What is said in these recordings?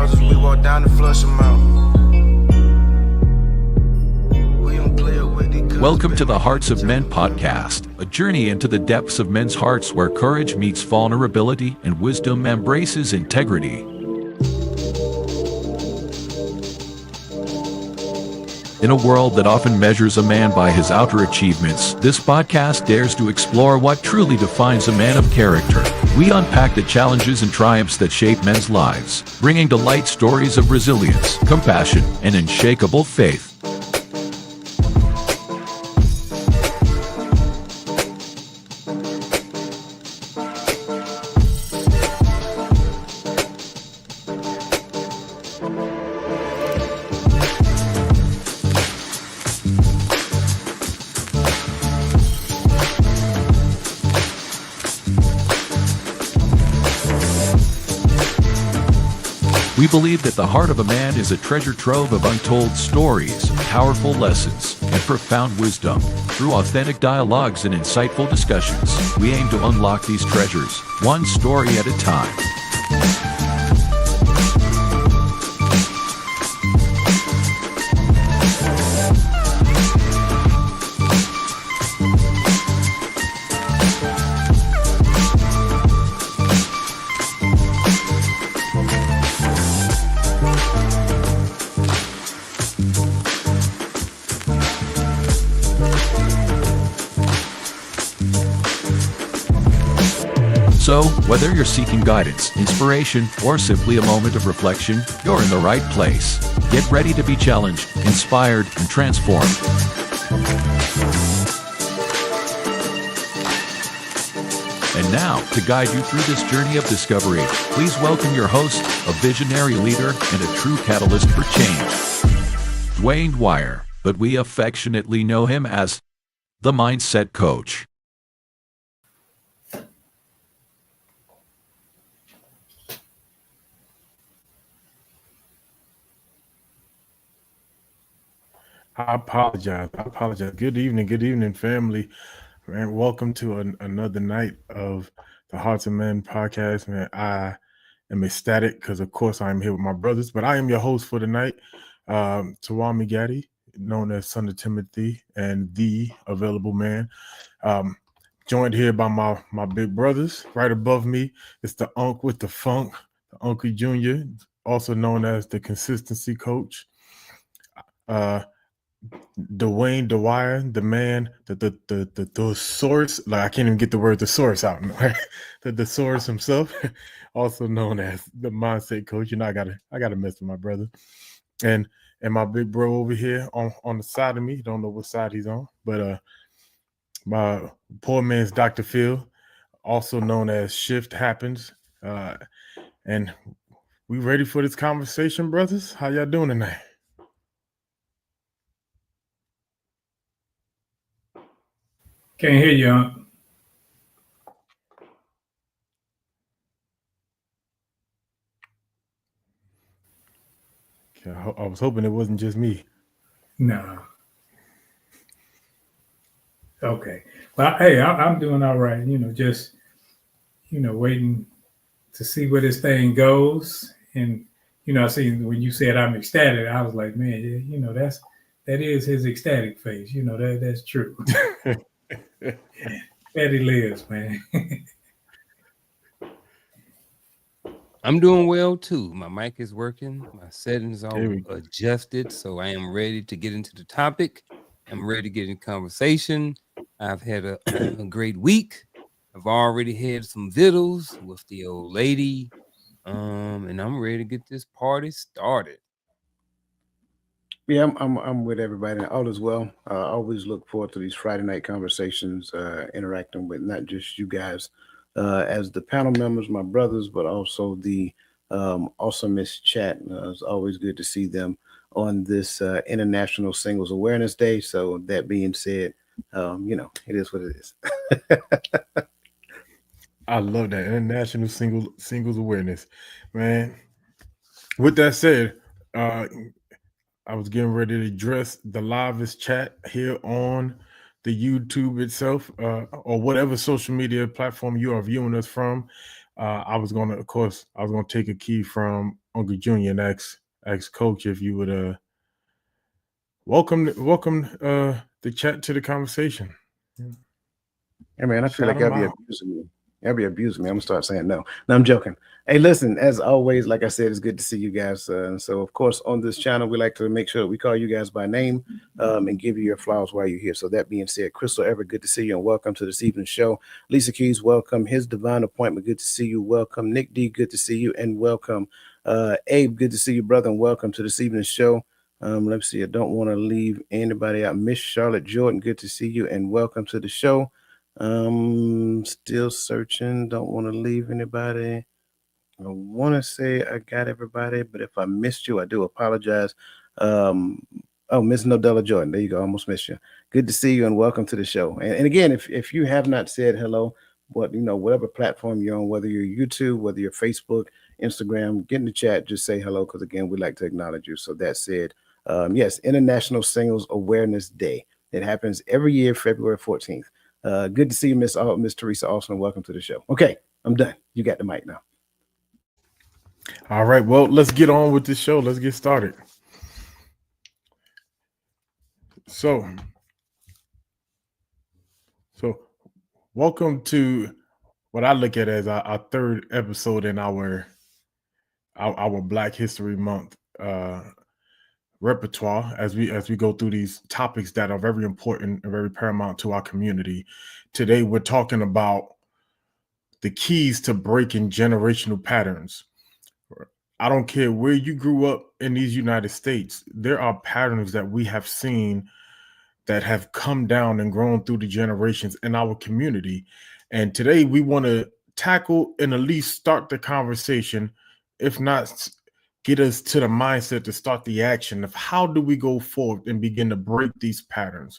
houses, we walk down and flush them out. We don't play it with the Welcome to the Hearts of Men podcast, a journey into the depths of men's hearts where courage meets vulnerability and wisdom embraces integrity. In a world that often measures a man by his outer achievements, this podcast dares to explore what truly defines a man of character. We unpack the challenges and triumphs that shape men's lives, bringing to light stories of resilience, compassion, and unshakable faith. We believe that the heart of a man is a treasure trove of untold stories, powerful lessons, and profound wisdom. Through authentic dialogues and insightful discussions, we aim to unlock these treasures, one story at a time. So, whether you're seeking guidance, inspiration, or simply a moment of reflection, you're in the right place. Get ready to be challenged, inspired, and transformed. And now, to guide you through this journey of discovery, please welcome your host, a visionary leader and a true catalyst for change, Dwayne Dwyer, but we affectionately know him as the Mindset Coach. I apologize. Good evening, family. Man, welcome to another night of the Hearts of Men podcast. Man, I am ecstatic because, of course, I am here with my brothers, but I am your host for the night, Tawami Gaddy, known as Son of Timothy and the Available Man. Joined here by my big brothers. Right above me is the Unk with the Funk, the Uncle Jr., also known as the Consistency Coach. Dwayne Dwyer, the man, the source, like I can't even get the word the source out, right? The source himself, also known as the Mindset Coach. You know, I gotta mess with my brother. And my big bro over here on the side of me, don't know what side he's on, but my poor man's Dr. Phil, also known as Shift Happens. And we ready for this conversation, brothers? How y'all doing tonight? Can't hear you, Unc. I was hoping it wasn't just me. No. Okay. Well, hey, I'm doing all right. Just waiting to see where this thing goes. And I see when you said I'm ecstatic, I was like, man, that is his ecstatic face. That's true. That he lives, man. I'm doing well too. My mic is working. My settings are adjusted, so I am ready to get into the topic. I'm ready to get in conversation. I've had a great week. I've already had some vittles with the old lady, and I'm ready to get this party started. Yeah, I'm with everybody. All is well. I always look forward to these Friday night conversations, interacting with not just you guys as the panel members, my brothers, but also the awesomest chat. It's always good to see them on this International Singles Awareness Day. So that being said, it is what it is. I love that International Singles Awareness, man. With that said, I was getting ready to address the livest chat here on the YouTube itself, or whatever social media platform you are viewing us from. I was going to take a key from Uncle Junior and ask Coach if you would welcome the chat to the conversation. Hey man, I feel Shout like 'em y'all be out. abusing me. Y'all be abusing me. I'm gonna start saying no. No, I'm joking. Hey, listen, as always, like I said, it's good to see you guys. And so, of course, on this channel, we like to make sure that we call you guys by name and give you your flowers while you're here. So that being said, Crystal Ever, good to see you and welcome to this evening's show. Lisa Keys, welcome. His Divine Appointment, good to see you. Welcome. Nick D, good to see you and welcome. Abe, good to see you, brother, and welcome to this evening's show. Let's see. I don't want to leave anybody out. Miss Charlotte Jordan, good to see you and welcome to the show. Still searching. Don't want to leave anybody. I want to say I got everybody, but if I missed you, I do apologize. Oh, Miss Nodella Jordan. There you go. Almost missed you. Good to see you and welcome to the show. And again, if you have not said hello, but whatever platform you're on, whether you're YouTube, whether you're Facebook, Instagram, get in the chat, just say hello, because again, we'd like to acknowledge you. So that said, yes, International Singles Awareness Day. It happens every year, February 14th. Good to see you, Miss Teresa Austin. Welcome to the show. Okay, I'm done. You got the mic now. All right, well, let's get on with the show. Let's get started. So welcome to what I look at as our third episode in our Black History Month repertoire as we go through these topics that are very important and very paramount to our community. Today, we're talking about the keys to breaking generational patterns. I don't care where you grew up in these United States, there are patterns that we have seen that have come down and grown through the generations in our community. And today we want to tackle and at least start the conversation, if not get us to the mindset to start the action of how do we go forward and begin to break these patterns,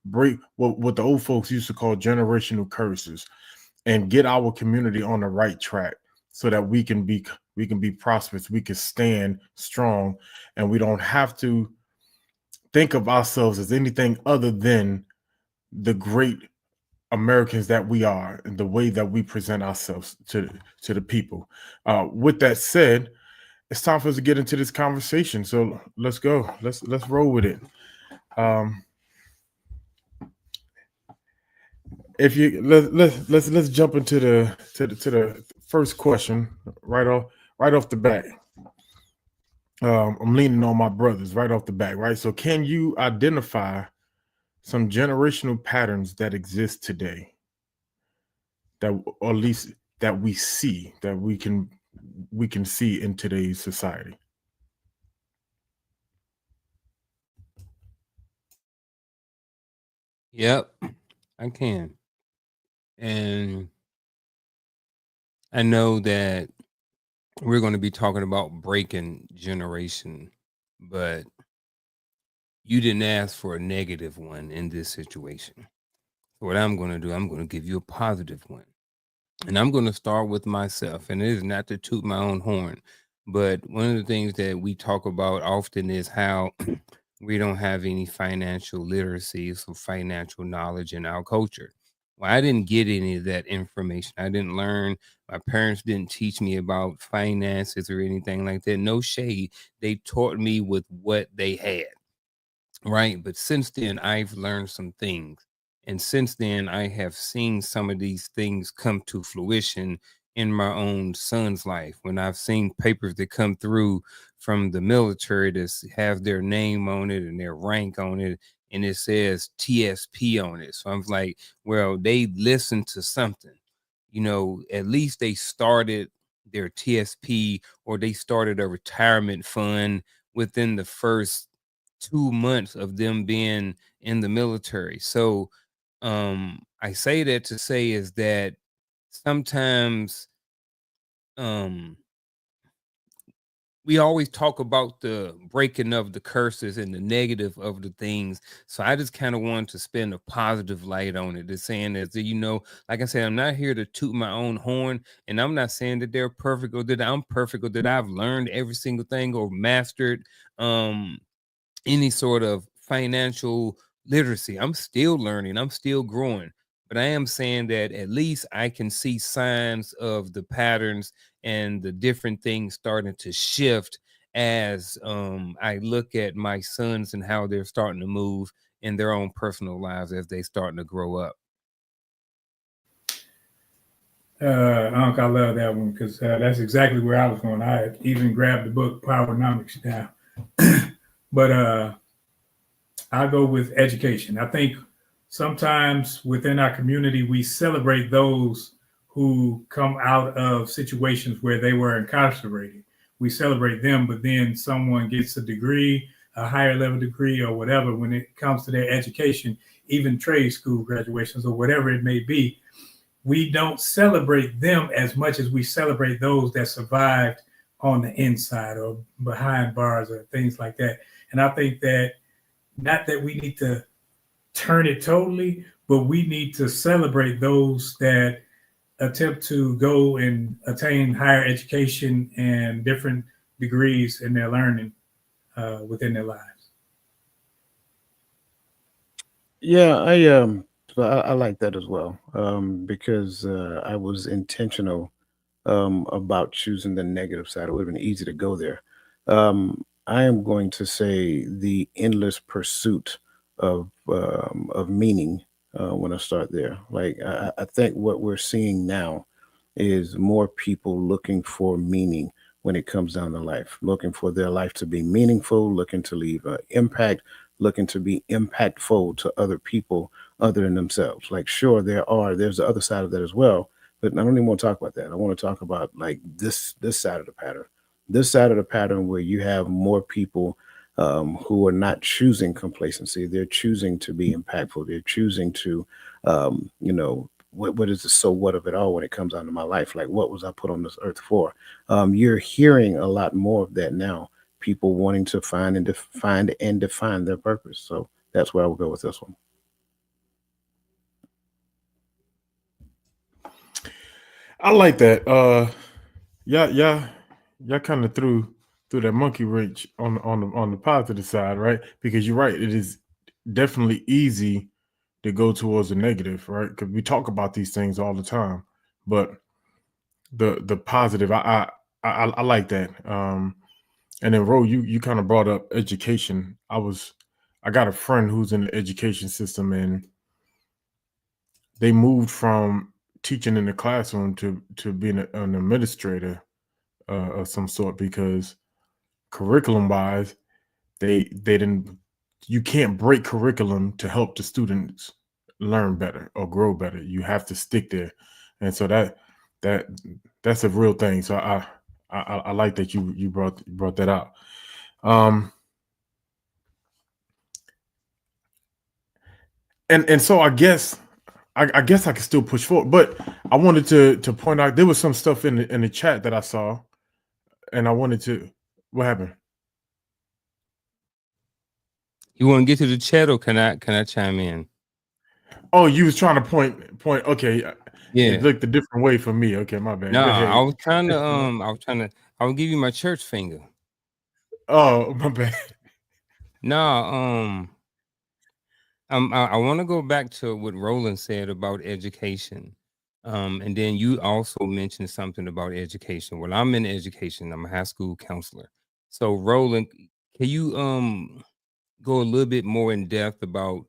break what the old folks used to call generational curses, and get our community on the right track so that we can be prosperous, we can stand strong, and we don't have to think of ourselves as anything other than the great Americans that we are and the way that we present ourselves to the people. With that said, it's time for us to get into this conversation. So let's go. Let's roll with it. If you let's jump into the first question right off the bat. I'm leaning on my brothers right off the bat, right? So can you identify some generational patterns that exist today, that, or at least that we see, that we can see in today's society? Yep, I can. And I know that we're going to be talking about breaking generation, but you didn't ask for a negative one in this situation. So what I'm going to do, I'm going to give you a positive one. And I'm going to start with myself. And it is not to toot my own horn, but one of the things that we talk about often is how we don't have any financial literacy, so financial knowledge in our culture. Well, I didn't get any of that information. I didn't learn. My parents didn't teach me about finances or anything like that. No shade. They taught me with what they had. Right. But since then, I've learned some things. And since then, I have seen some of these things come to fruition in my own son's life. When I've seen papers that come through from the military that have their name on it and their rank on it, and it says TSP on it. So I'm like, well, they listened to something. At least they started their TSP, or they started a retirement fund within the first 2 months of them being in the military. So I say that to say is that sometimes we always talk about the breaking of the curses and the negative of the things. So I just kind of want to spend a positive light on it. It's saying that, like I said, I'm not here to toot my own horn, and I'm not saying that they're perfect or that I'm perfect or that I've learned every single thing or mastered any sort of financial literacy. I'm still learning. I'm still growing. but I am saying that at least I can see signs of the patterns and the different things starting to shift as I look at my sons and how they're starting to move in their own personal lives as they starting to grow up. Unc, I love that one because that's exactly where I was going. I even grabbed the book Powernomics now. But I'll go with education. I think sometimes within our community, we celebrate those who come out of situations where they were incarcerated. We celebrate them, but then someone gets a degree, a higher level degree or whatever, when it comes to their education, even trade school graduations or whatever it may be, we don't celebrate them as much as we celebrate those that survived on the inside or behind bars or things like that. And I think that not that we need to turn it totally, but we need to celebrate those that attempt to go and attain higher education and different degrees in their learning within their lives. Yeah, I like that as well, because I was intentional about choosing the negative side. It would have been easy to go there. I am going to say the endless pursuit of meaning when I start there. Like I think what we're seeing now is more people looking for meaning when it comes down to life, looking for their life to be meaningful, looking to leave an impact, looking to be impactful to other people other than themselves. Like, sure, there's the other side of that as well, but I don't even want to talk about that. I want to talk about like this side of the pattern, this side of the pattern where you have more people who are not choosing complacency. They're choosing to be impactful. They're choosing to, what is the so what of it all when it comes down to my life? Like, what was I put on this earth for? You're hearing a lot more of that now. People wanting to find and define their purpose. So that's where I will go with this one. I like that. Y'all kind of threw that monkey wrench on the positive side, right? Because you're right, it is definitely easy to go towards the negative, right? Because we talk about these things all the time, but the positive, I like that. And then Ro, you kind of brought up education. I got a friend who's in the education system, and they moved from teaching in the classroom to being an administrator of some sort, because curriculum wise, they didn't, you can't break curriculum to help the students learn better or grow better. You have to stick there. And so that's a real thing. So I like that you brought that out. And so I guess I can still push forward, but I wanted to point out there was some stuff in the chat that I saw, and I wanted to. What happened? You want to get to the chat, or can I chime in? Oh, you was trying to point. Okay, Yeah, it looked a different way for me. Okay, my bad. no, Go ahead. I was give you my church finger. Oh, my bad. No, I want to go back to what Roland said about education. And then you also mentioned something about education. Well, I'm in education. I'm a high school counselor. So Roland, can you go a little bit more in depth about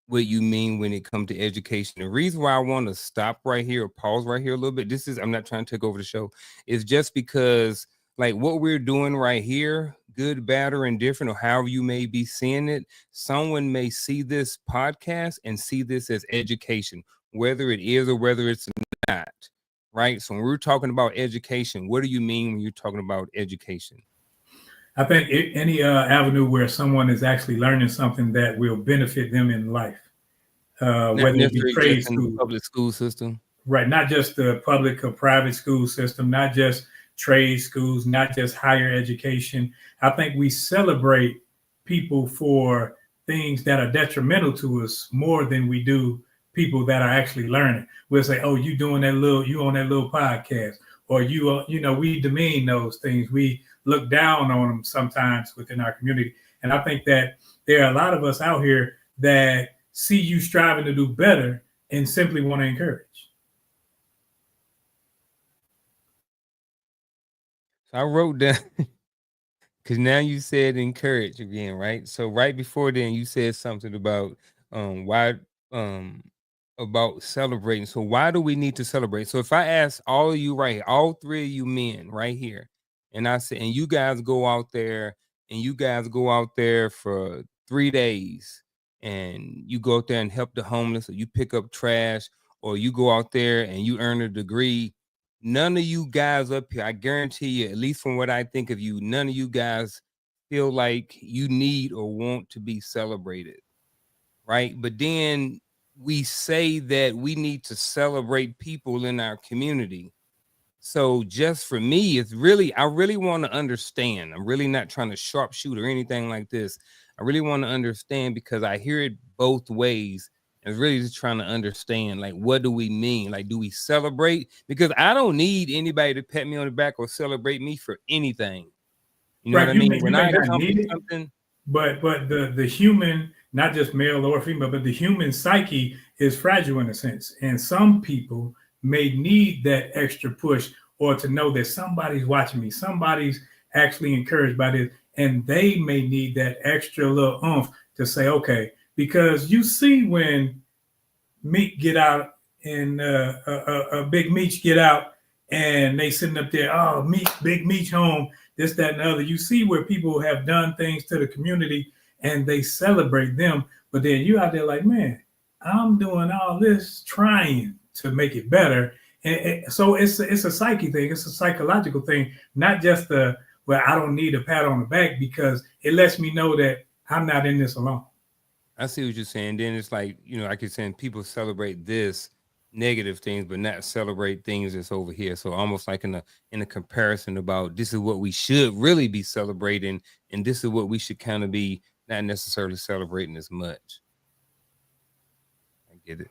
what you mean when it comes to education? The reason why I want to stop right here or pause right here a little bit, I'm not trying to take over the show, is just because like what we're doing right here, good, bad, or indifferent, or however you may be seeing it, someone may see this podcast and see this as education, whether it is or whether it's not, right? So when we're talking about education, what do you mean when you're talking about education? I think any avenue where someone is actually learning something that will benefit them in life, whether it be trade in the school, public school system, right? Not just the public or private school system, not just trade schools, not just higher education. I think we celebrate people for things that are detrimental to us more than we do people that are actually learning. We'll say, "Oh, you on that little podcast," or we demean those things. We look down on them sometimes within our community. And I think that there are a lot of us out here that see you striving to do better and simply want to encourage. So I wrote down because now you said encourage again, right? So right before then you said something about why um about celebrating. So why do we need to celebrate? So if I ask all of you right here, all three of you men right here, and I say, and you guys go out there for 3 days and you go out there and help the homeless, or you pick up trash, or you go out there and you earn a degree. None of you guys up here, I guarantee you, at least from what I think of you, none of you guys feel like you need or want to be celebrated, right? But then we say that we need to celebrate people in our community. So just for me, I really want to understand. I'm really not trying to sharpshoot or anything like this. I really want to understand because I hear it both ways. And really just trying to understand, like, what do we mean? Like, do we celebrate? Because I don't need anybody to pat me on the back or celebrate me for anything. You know Right. what I mean? You When may I not accomplish need it, something, but the human, not just male or female, but the human psyche is fragile in a sense. And some people may need that extra push, or to know that somebody's watching me, somebody's actually encouraged by this, and they may need that extra little oomph to say, okay, because you see when Meek get out and Big Meech get out and they sitting up there, oh, Big Meech home, this, that, and the other. You see where people have done things to the community and they celebrate them, but then you out there like, man, I'm doing all this trying to make it better. And so it's a psyche thing, it's a psychological thing, not just well, I don't need a pat on the back, because it lets me know that I'm not in this alone. I see what you're saying. Then it's like, like you're saying, people celebrate this negative things, but not celebrate things that's over here. So almost like in a comparison about this is what we should really be celebrating, and this is what we should kind of be not necessarily celebrating as much. I get it.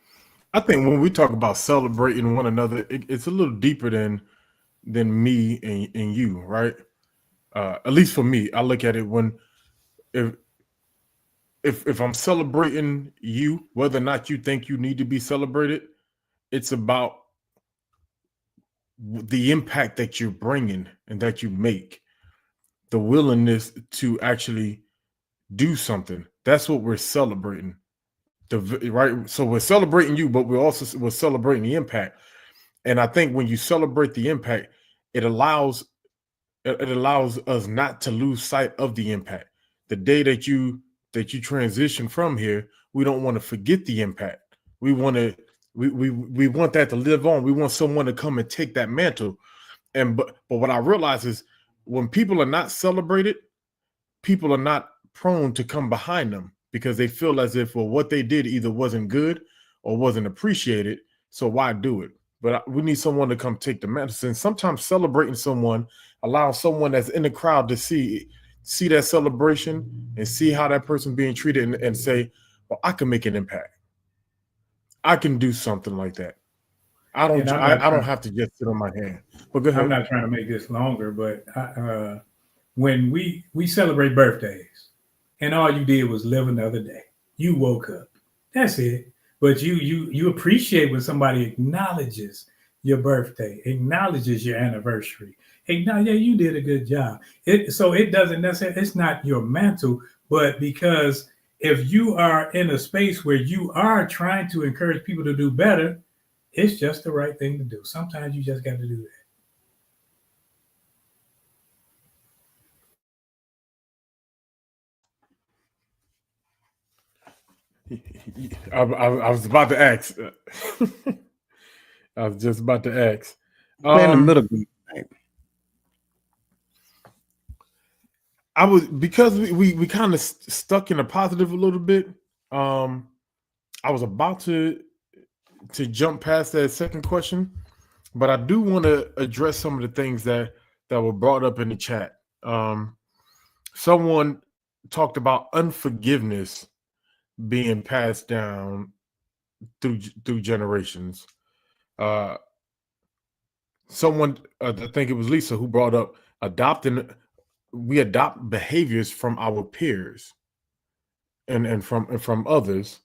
I think when we talk about celebrating one another, it's a little deeper than me and you, right? At least for me, I look at it when if I'm celebrating you, whether or not you think you need to be celebrated, it's about the impact that you're bringing and that you make, the willingness to actually do something. That's what we're celebrating. Right. So we're celebrating you, but we're celebrating the impact. And I think when you celebrate the impact, it allows us not to lose sight of the impact. The day that you transition from here, we don't want to forget the impact. We want that to live on. We want someone to come and take that mantle. But what I realize is when people are not celebrated, people are not prone to come behind them, because they feel as if, well, what they did either wasn't good or wasn't appreciated. So why do it? But we need someone to come take the medicine. Sometimes celebrating someone allows someone that's in the crowd to see that celebration and see how that person being treated, and say, well, I can make an impact. I can do something like that. I don't have to just sit on my hand. But go ahead. I'm not trying to make this longer, but when we celebrate birthdays and all you did was live another day, you woke up. That's it. But you appreciate when somebody acknowledges your birthday, acknowledges your anniversary. Yeah, you did a good job. So it doesn't necessarily, it's not your mantle, but because if you are in a space where you are trying to encourage people to do better, it's just the right thing to do. Sometimes you just got to do that. I was about to ask. I was just about to ask. In the middle. I was, because we kind of stuck in a positive a little bit. I was about to jump past that second question, but I do want to address some of the things that were brought up in the chat. Someone talked about unforgiveness being passed down through generations. Someone, I think it was Lisa, who brought up we adopt behaviors from our peers and from others.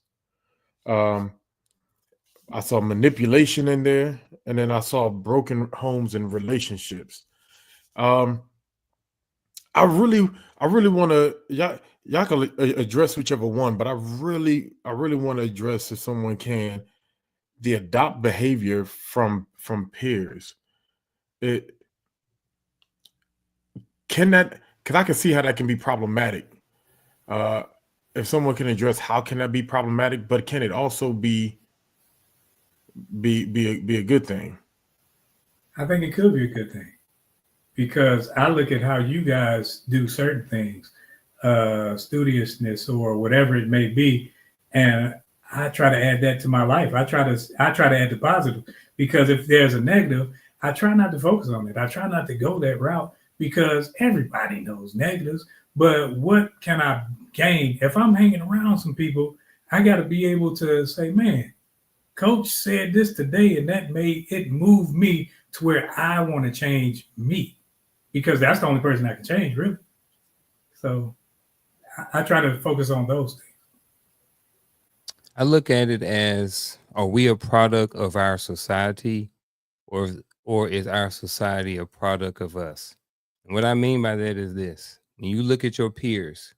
I saw manipulation in there, and then I saw broken homes and relationships. Um, I really, I really want to y'all can address whichever one, but I really want to address, if someone can, the adopt behavior from peers. It can that because I can see how that can be problematic. Uh, if someone can address how can that be problematic, but can it also be a good thing? I think it could be a good thing because I look at how you guys do certain things, studiousness or whatever it may be, and I try to add that to my life. I try to add the positive because if there's a negative, I try not to focus on it. I try not to go that route because everybody knows negatives. But what can I gain if I'm hanging around some people? I got to be able to say, man, coach said this today, and that made it move me to where I want to change me because that's the only person I can change, really. So I try to focus on those things. I look at it as, are we a product of our society, or is our society a product of us? And what I mean by that is this: when you look at your peers,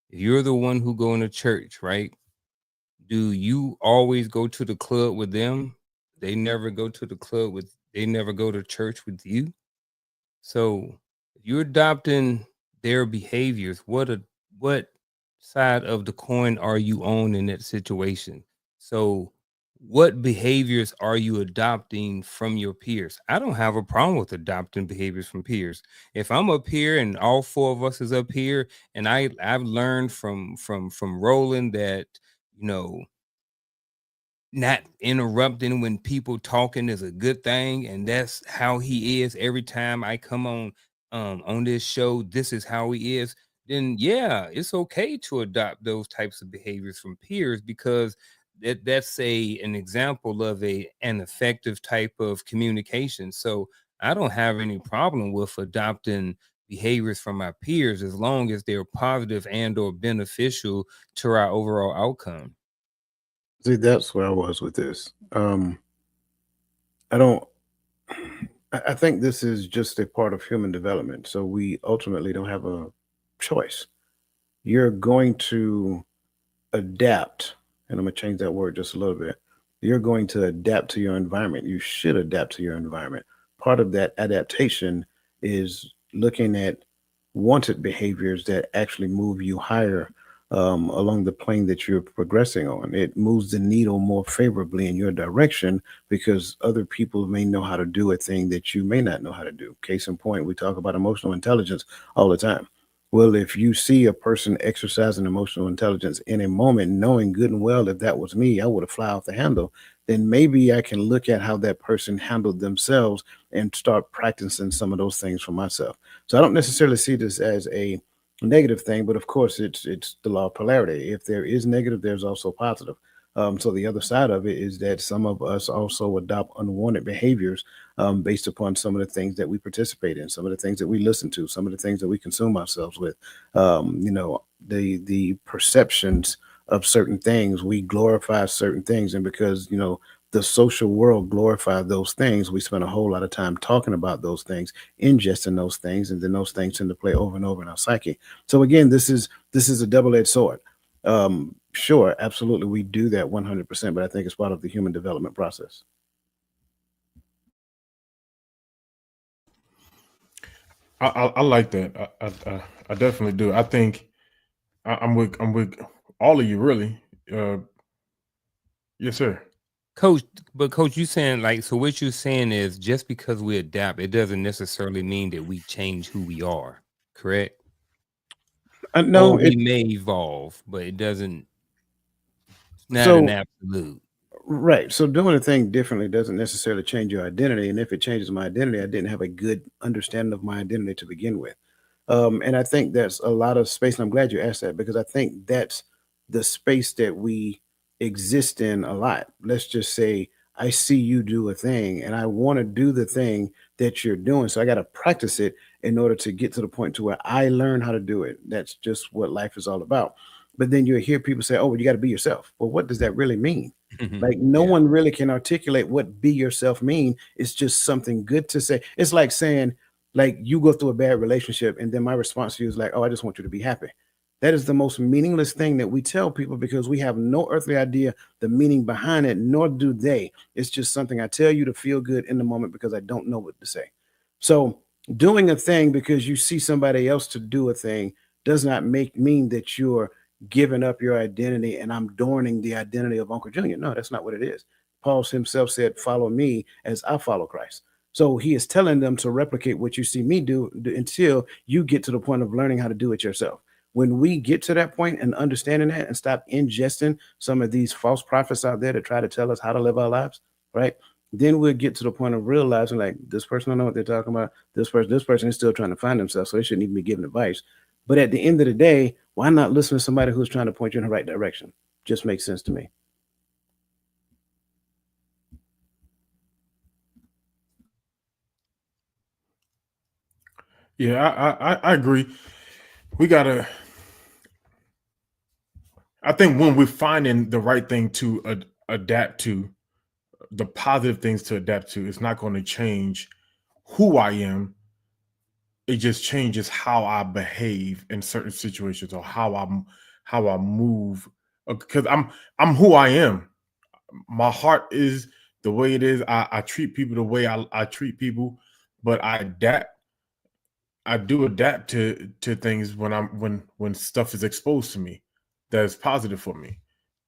if you're the one who go into church, right? Do you always go to the club with them? They never go to the club with, they never go to church with you. So if you're adopting their behaviors, what side of the coin are you on in that situation? So what behaviors are you adopting from your peers? I don't have a problem with adopting behaviors from peers. If I'm up here and all four of us is up here, and I've learned from Roland that, you know, not interrupting when people talking is a good thing, and that's how he is every time I come on this show. This is how he is. Then yeah, it's okay to adopt those types of behaviors from peers, because that's an example of an effective type of communication. So I don't have any problem with adopting behaviors from my peers as long as they're positive and or beneficial to our overall outcome. See, that's where I was with this. I don't. I think this is just a part of human development. So we ultimately don't have a choice. You're going to adapt, and I'm going to change that word just a little bit. You're going to adapt to your environment. You should adapt to your environment. Part of that adaptation is looking at wanted behaviors that actually move you higher along the plane that you're progressing on. It moves the needle more favorably in your direction because other people may know how to do a thing that you may not know how to do. Case in point, we talk about emotional intelligence all the time. Well, if you see a person exercising emotional intelligence in a moment, knowing good and well, if that was me, I would have fly off the handle, then maybe I can look at how that person handled themselves and start practicing some of those things for myself. So I don't necessarily see this as a negative thing, but of course it's the law of polarity. If there is negative, there's also positive. So the other side of it is that some of us also adopt unwanted behaviors based upon some of the things that we participate in, some of the things that we listen to, some of the things that we consume ourselves with. The perceptions of certain things, we glorify certain things, and because the social world glorify those things, we spend a whole lot of time talking about those things, ingesting those things, and then those things tend to play over and over in our psyche. So again, this is a double-edged sword. Sure, absolutely, we do that 100%, but I think it's part of the human development process. I like that. I definitely do. I think I'm with all of you, really. Uh, yes, sir. Coach, but coach, you saying, like, so what you're saying is just because we adapt, it doesn't necessarily mean that we change who we are, correct? Or No, we may evolve, but it doesn't, it's not an so absolute. right. So doing a thing differently doesn't necessarily change your identity. And if it changes my identity, I didn't have a good understanding of my identity to begin with. And I think that's a lot of space. And I'm glad you asked that because I think that's the space that we exist in a lot. Let's just say I see you do a thing and I want to do the thing that you're doing. So I got to practice it in order to get to the point to where I learn how to do it. That's just what life is all about. But then you hear people say, oh, well, you got to be yourself. Well, what does that really mean? Like no Yeah. one really can articulate what be yourself mean. It's just something good to say. It's like saying, like you go through a bad relationship, and then my response to you is like, oh, I just want you to be happy. That is the most meaningless thing that we tell people because we have no earthly idea the meaning behind it, nor do they. It's just something I tell you to feel good in the moment because I don't know what to say. So doing a thing because you see somebody else to do a thing does not mean that you're giving up your identity and I'm adorning the identity of Uncle Junior. No, that's not what it is. Paul himself said, follow me as I follow Christ. So he is telling them to replicate what you see me do until you get to the point of learning how to do it yourself. When we get to that point and understanding that and stop ingesting some of these false prophets out there to try to tell us how to live our lives, right? Then we'll get to the point of realizing like this person don't know what they're talking about. This person is still trying to find themselves, so they shouldn't even be giving advice. But at the end of the day, why not listen to somebody who's trying to point you in the right direction? Just makes sense to me. Yeah, I agree. We gotta. I think when we're finding the right thing to adapt to, the positive things to adapt to, it's not going to change who I am. It just changes how I behave in certain situations or how I move. Because I'm who I am. My heart is the way it is. I treat people the way I treat people, but I adapt. I do adapt to things when stuff is exposed to me that is positive for me.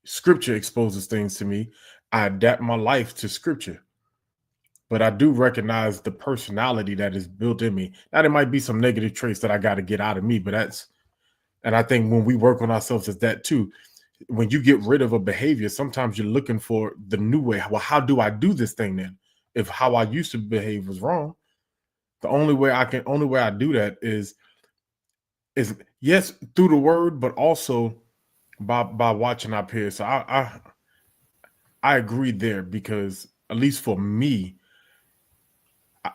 Scripture exposes things to me. I adapt my life to scripture. But I do recognize the personality that is built in me. Now there might be some negative traits that I got to get out of me, but and I think when we work on ourselves as that too. When you get rid of a behavior, sometimes you're looking for the new way. Well, how do I do this thing then? If how I used to behave was wrong, the only way I do that is yes through the word, but also by watching our peers. So I agree there because at least for me,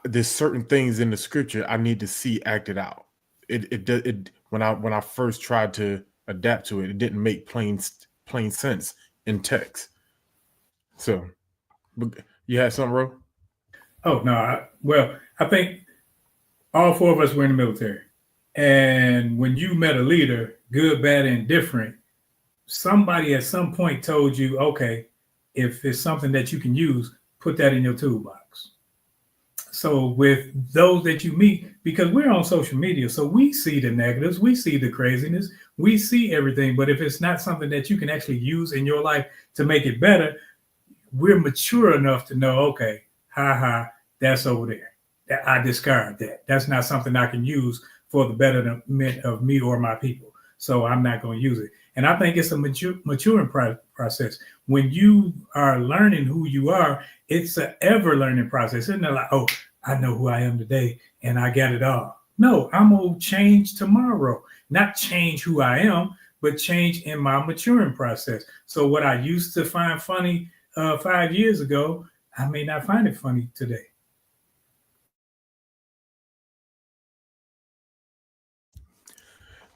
there's certain things in the scripture I need to see acted out. It when I first tried to adapt to it, it didn't make plain sense in text. So, you had something, Ro? Oh no, well, I think all four of us were in the military, and when you met a leader, good, bad, and different, somebody at some point told you, okay, if it's something that you can use, put that in your toolbox. So with those that you meet, because we're on social media, so we see the negatives, we see the craziness, we see everything. But if it's not something that you can actually use in your life to make it better, we're mature enough to know, okay, that's over there. I discard that. That's not something I can use for the betterment of me or my people. So I'm not going to use it. And I think it's a maturing process. When you are learning who you are, it's an ever learning process. It's not like, oh, I know who I am today and I got it all. No, I'm going to change tomorrow, not change who I am, but change in my maturing process. So what I used to find funny 5 years ago, I may not find it funny today.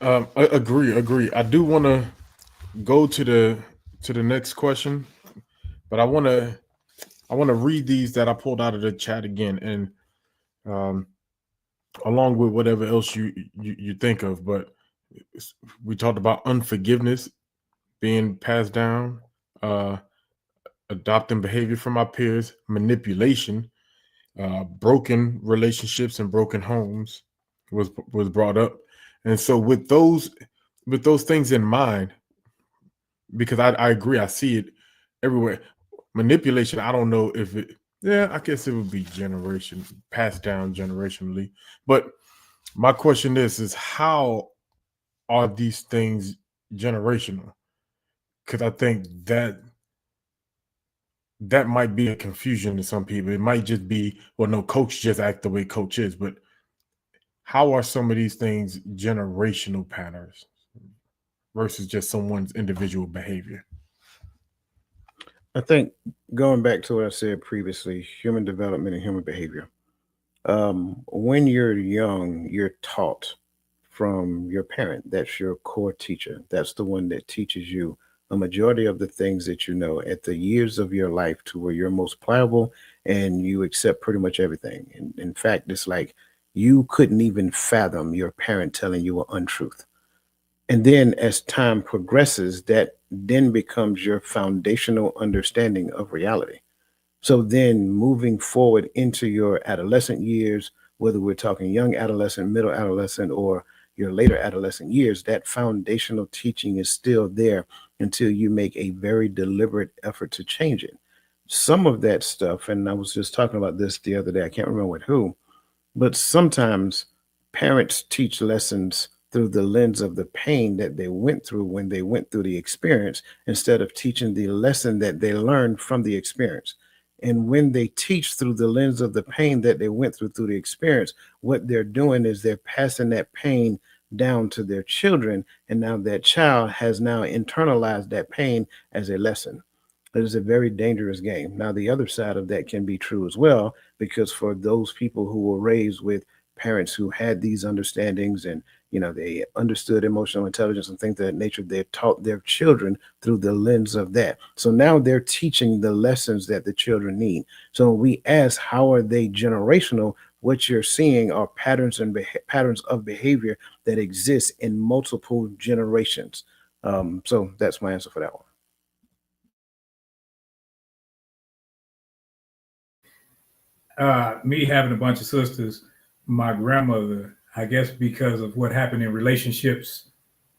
Agree. I do want to go to the next question, but I want to read these that I pulled out of the chat again, and along with whatever else you think of. But we talked about unforgiveness being passed down, adopting behavior from our peers, manipulation, broken relationships and broken homes was brought up, and so with those things in mind, because I agree, I see it everywhere. Manipulation, I don't know if it. Yeah, I guess it would be passed down generationally. But my question is how are these things generational? Because I think that might be a confusion to some people. It might just be, well, no, coach just act the way coach is. But how are some of these things generational patterns versus just someone's individual behavior? I think going back to what I said previously, human development and human behavior. When you're young, you're taught from your parent. That's your core teacher. That's the one that teaches you a majority of the things that you know at the years of your life to where you're most pliable and you accept pretty much everything. And in fact, it's like you couldn't even fathom your parent telling you an untruth. And then as time progresses, that then becomes your foundational understanding of reality. So then moving forward into your adolescent years, whether we're talking young adolescent, middle adolescent, or your later adolescent years, that foundational teaching is still there until you make a very deliberate effort to change it. Some of that stuff, and I was just talking about this the other day, I can't remember with who, but sometimes parents teach lessons through the lens of the pain that they went through when they went through the experience instead of teaching the lesson that they learned from the experience. And when they teach through the lens of the pain that they went through the experience, what they're doing is they're passing that pain down to their children. And now that child has now internalized that pain as a lesson. It is a very dangerous game. Now, the other side of that can be true as well, because for those people who were raised with parents who had these understandings and they understood emotional intelligence and things of that nature, they taught their children through the lens of that. So now they're teaching the lessons that the children need. So when we ask how are they generational, what you're seeing are patterns and patterns of behavior that exist in multiple generations. So that's my answer for that one. Me having a bunch of sisters, my grandmother, I guess because of what happened in relationships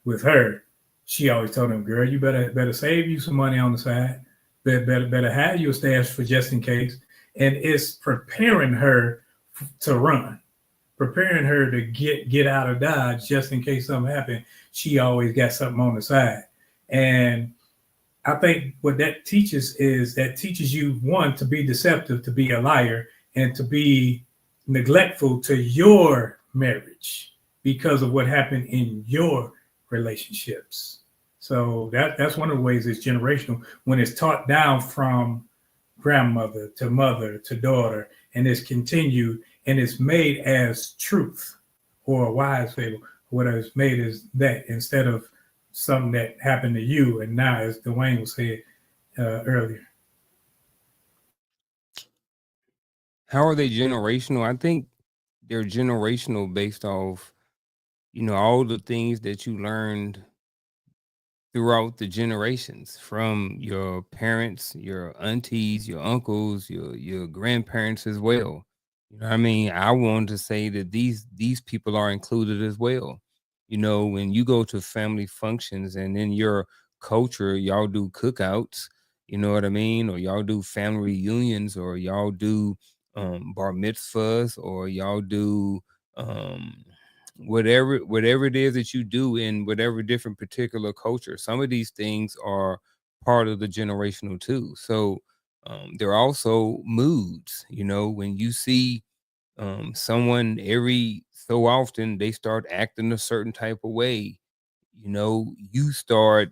with her, she always told them, "Girl, you better save you some money on the side. Better have your stash for just in case." And it's preparing her to run, preparing her to get out of Dodge just in case something happened. She always got something on the side, and I think what that teaches is that teaches you, one, to be deceptive, to be a liar, and to be neglectful to your marriage because of what happened in your relationships. So that's one of the ways it's generational when it's taught down from grandmother to mother to daughter, and it's continued and it's made as truth or a wise fable. What it's made is that instead of something that happened to you, and now, as Dwayne was saying earlier. How are they generational? I think they're generational based off, all the things that you learned throughout the generations from your parents, your aunties, your uncles, your grandparents as well. You know what I mean? I want to say that these people are included as well. When you go to family functions and in your culture, y'all do cookouts, you know what I mean? Or y'all do family reunions, or y'all do bar mitzvahs, or y'all do whatever it is that you do in whatever different particular culture. Some of these things are part of the generational too. So there are also moods, when you see someone every so often they start acting a certain type of way, you start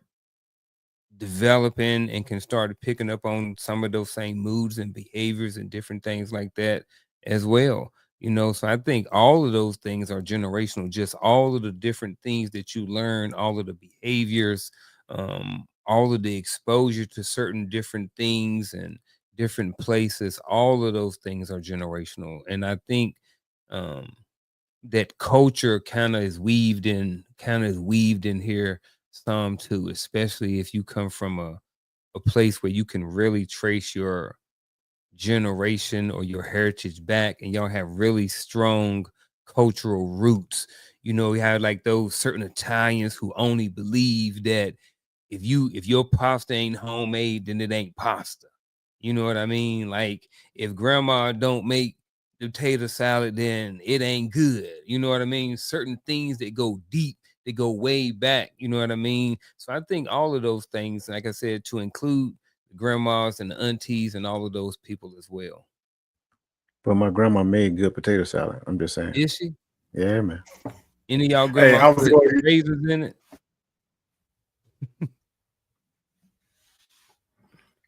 developing and can start picking up on some of those same moods and behaviors and different things like that as well. So I think all of those things are generational, just all of the different things that you learn, all of the behaviors, all of the exposure to certain different things and different places, all of those things are generational. And I think that culture kind of is weaved in here some too, especially if you come from a place where you can really trace your generation or your heritage back and y'all have really strong cultural roots. You have like those certain Italians who only believe that if your pasta ain't homemade, then it ain't pasta. You know what I mean? Like if grandma don't make the potato salad, then it ain't good. You know what I mean? Certain things that go deep, they go way back. You know what I mean? So I think all of those things, like I said, to include the grandmas and the aunties and all of those people as well. But my grandma made good potato salad. I'm just saying. Is she? Yeah, man. Any of y'all Hey, grandma I was put going. raisins in it?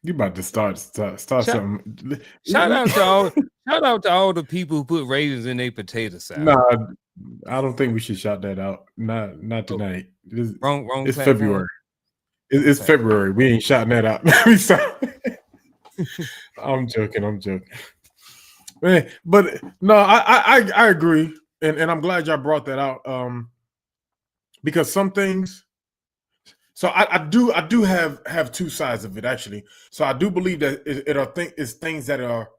You about to start something? Shout out to all the people who put raisins in their potato salad. Nah, I don't think we should shout that out. Not tonight. Wrong It's platform. February. It's February. We ain't shouting that out. I'm joking. Man, but no, I agree, and I'm glad y'all brought that out. Because some things. So I do have two sides of it actually. So I do believe that it's things that are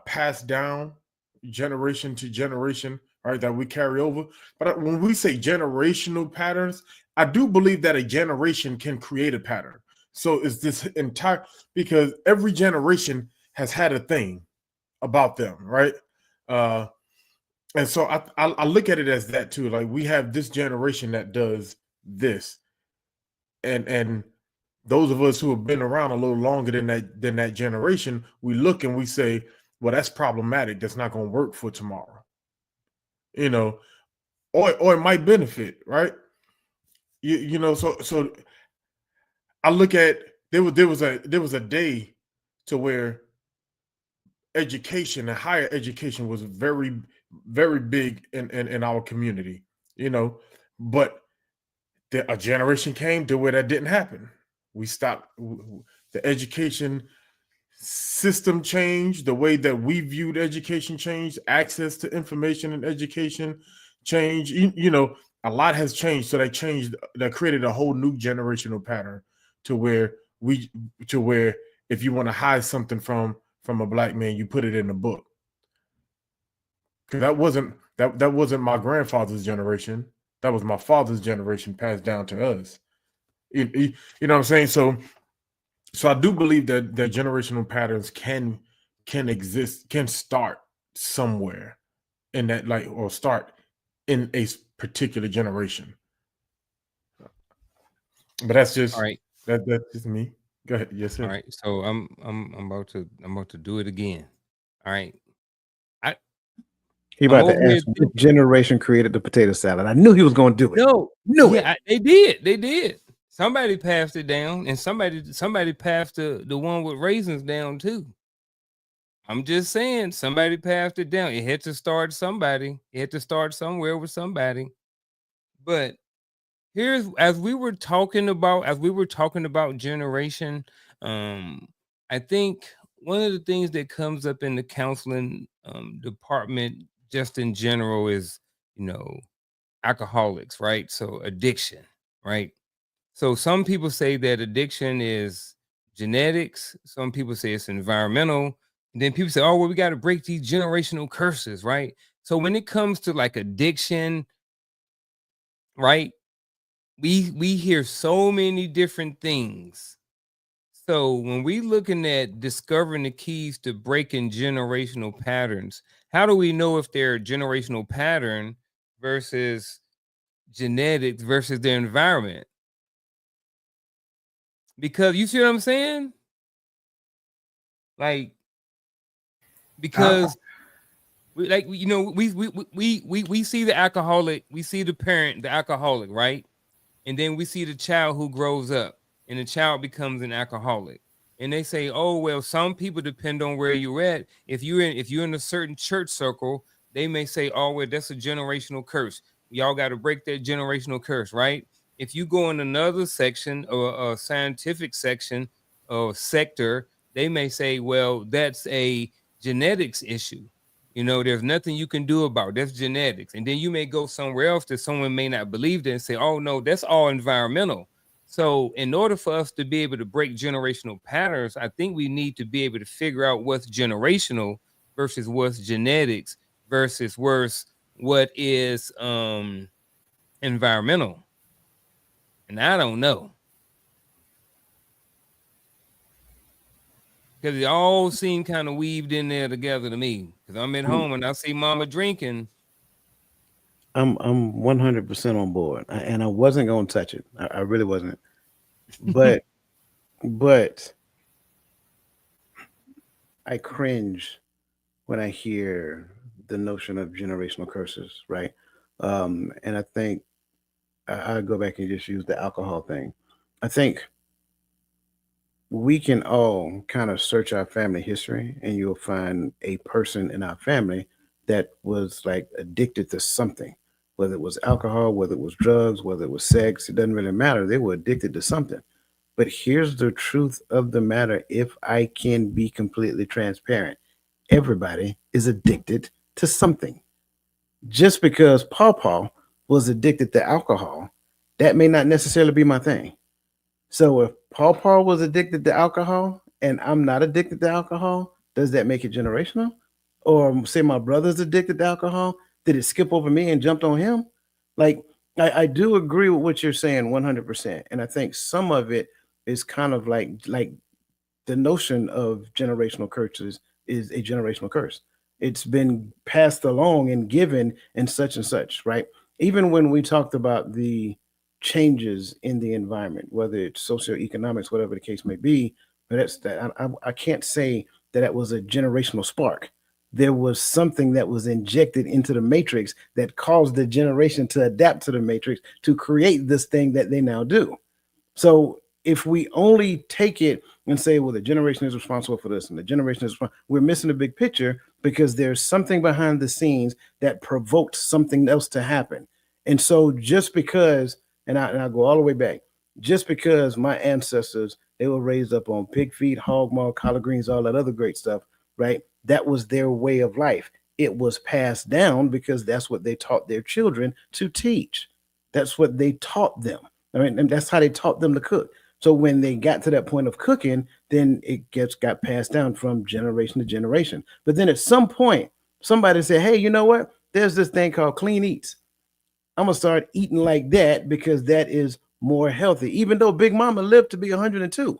passed down generation to generation, right? That we carry over. But when we say generational patterns, I do believe that a generation can create a pattern. So it's this entire, because every generation has had a thing about them, right? And so I look at it as that too. Like we have this generation that does this, and those of us who have been around a little longer than that generation, we look and we say, well, that's problematic. That's not going to work for tomorrow, or it might benefit, right? So I look at there was a day to where education and higher education was very, very big in our community, but a generation came to where that didn't happen. We stopped. The education system changed. The way that we viewed education changed. Access to information and education changed. A lot has changed. So that created a whole new generational pattern to where if you want to hide something from a black man, you put it in a book. Because that wasn't my grandfather's generation. That was my father's generation passed down to us. You know what I'm saying? So I do believe that generational patterns can exist, can start somewhere in that, like, or start in a particular generation. But that's just All right. that's just me. Go ahead. Yes, sir. All right. So I'm about to do it again. All right. He about to ask which generation created the potato salad. I knew he was going to do it. They did. Somebody passed it down, and somebody passed the one with raisins down too. I'm just saying, somebody passed it down. It had to start somebody. It had to start somewhere with somebody. But here's, as we were talking about generation, I think one of the things that comes up in the counseling department just in general is, alcoholics, right? So addiction, right? So some people say that addiction is genetics. Some people say it's environmental. And then people say, oh, well, we got to break these generational curses, right? So when it comes to like addiction, right? We hear so many different things. So when we looking at discovering the keys to breaking generational patterns, how do we know if they're a generational pattern versus genetics versus their environment? Because you see what I'm saying? Like, because we see the alcoholic, we see the parent, the alcoholic, right? And then we see the child who grows up and the child becomes an alcoholic. And they say, oh, well, some people depend on where you're at. If you're in a certain church circle, they may say, oh, well, that's a generational curse. Y'all got to break that generational curse, right? If you go in another section or a scientific section or sector, they may say, well, that's a genetics issue. There's nothing you can do about it. That's genetics. And then you may go somewhere else that someone may not believe that and say, oh, no, that's all environmental. So in order for us to be able to break generational patterns, I think we need to be able to figure out what's generational versus what's genetics versus what is environmental. And I don't know. Because it all seemed kind of weaved in there together to me. Because I'm at home and I see mama drinking. I'm 100% on board, and I wasn't going to touch it. I really wasn't. But I cringe when I hear the notion of generational curses, right? And I think I go back and just use the alcohol thing. I think we can all kind of search our family history, and you'll find a person in our family that was like addicted to something, whether it was alcohol, whether it was drugs, whether it was sex, it doesn't really matter. They were addicted to something. But here's the truth of the matter, if I can be completely transparent. Everybody is addicted to something. Just because Paw was addicted to alcohol, that may not necessarily be my thing. So if Paw was addicted to alcohol and I'm not addicted to alcohol, does that make it generational? Or say my brother's addicted to alcohol, did it skip over me and jumped on him? Like I do agree with what you're saying 100%. And I think some of it is kind of like the notion of generational curses is a generational curse. It's been passed along and given and such, right? Even when we talked about the changes in the environment, whether it's socioeconomics, whatever the case may be, but that's that I can't say that that was a generational spark. There was something that was injected into the matrix that caused the generation to adapt to the matrix to create this thing that they now do. So if we only take it and say, well, the generation is responsible for this and the generation is, we're missing the big picture because there's something behind the scenes that provoked something else to happen. And so just because, and I go all the way back, just because my ancestors, they were raised up on pig feet, hog maw, collard greens, all that other great stuff, right? That was their way of life. It was passed down because that's what they taught their children to teach. That's what they taught them. I mean, and that's how they taught them to cook. So when they got to that point of cooking, then it got passed down from generation to generation. But then at some point, somebody said, hey, you know what? There's this thing called clean eats. I'm going to start eating like that because that is more healthy, even though Big Mama lived to be 102,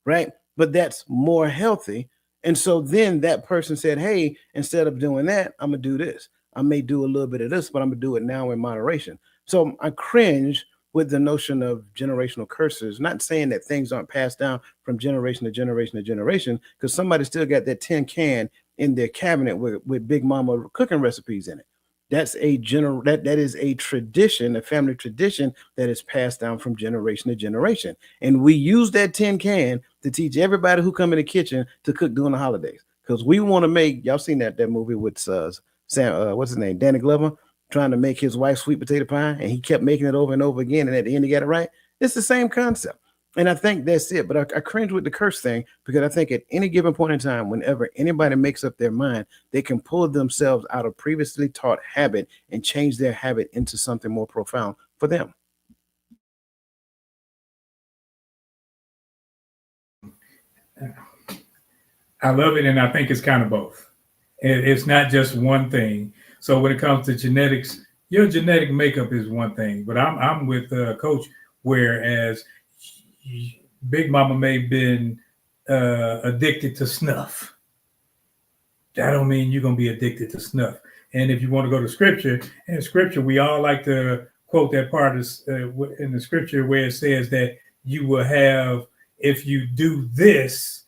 right? But that's more healthy. And so then that person said, hey, instead of doing that, I'm going to do this. I may do a little bit of this, but I'm going to do it now in moderation. So I cringe with the notion of generational curses, not saying that things aren't passed down from generation to generation to generation, because somebody still got that tin can in their cabinet with Big Mama cooking recipes in it. That's that is a tradition, a family tradition that is passed down from generation to generation. And we use that tin can to teach everybody who come in the kitchen to cook during the holidays. Because we want to make, y'all seen that movie with Sam, what's his name? Danny Glover, trying to make his wife sweet potato pie, and he kept making it over and over again, and at the end he got it right. It's the same concept. And I think that's it. But I cringe with the curse thing because I think at any given point in time, whenever anybody makes up their mind, they can pull themselves out of previously taught habit and change their habit into something more profound for them. I love it, and I think it's kind of both. It's not just one thing. So when it comes to genetics, your genetic makeup is one thing, but I'm with Coach, whereas Big Mama may have been addicted to snuff. That don't mean you're going to be addicted to snuff. And if you want to go to scripture, in scripture, we all like to quote that part in the scripture where it says that you will have, if you do this,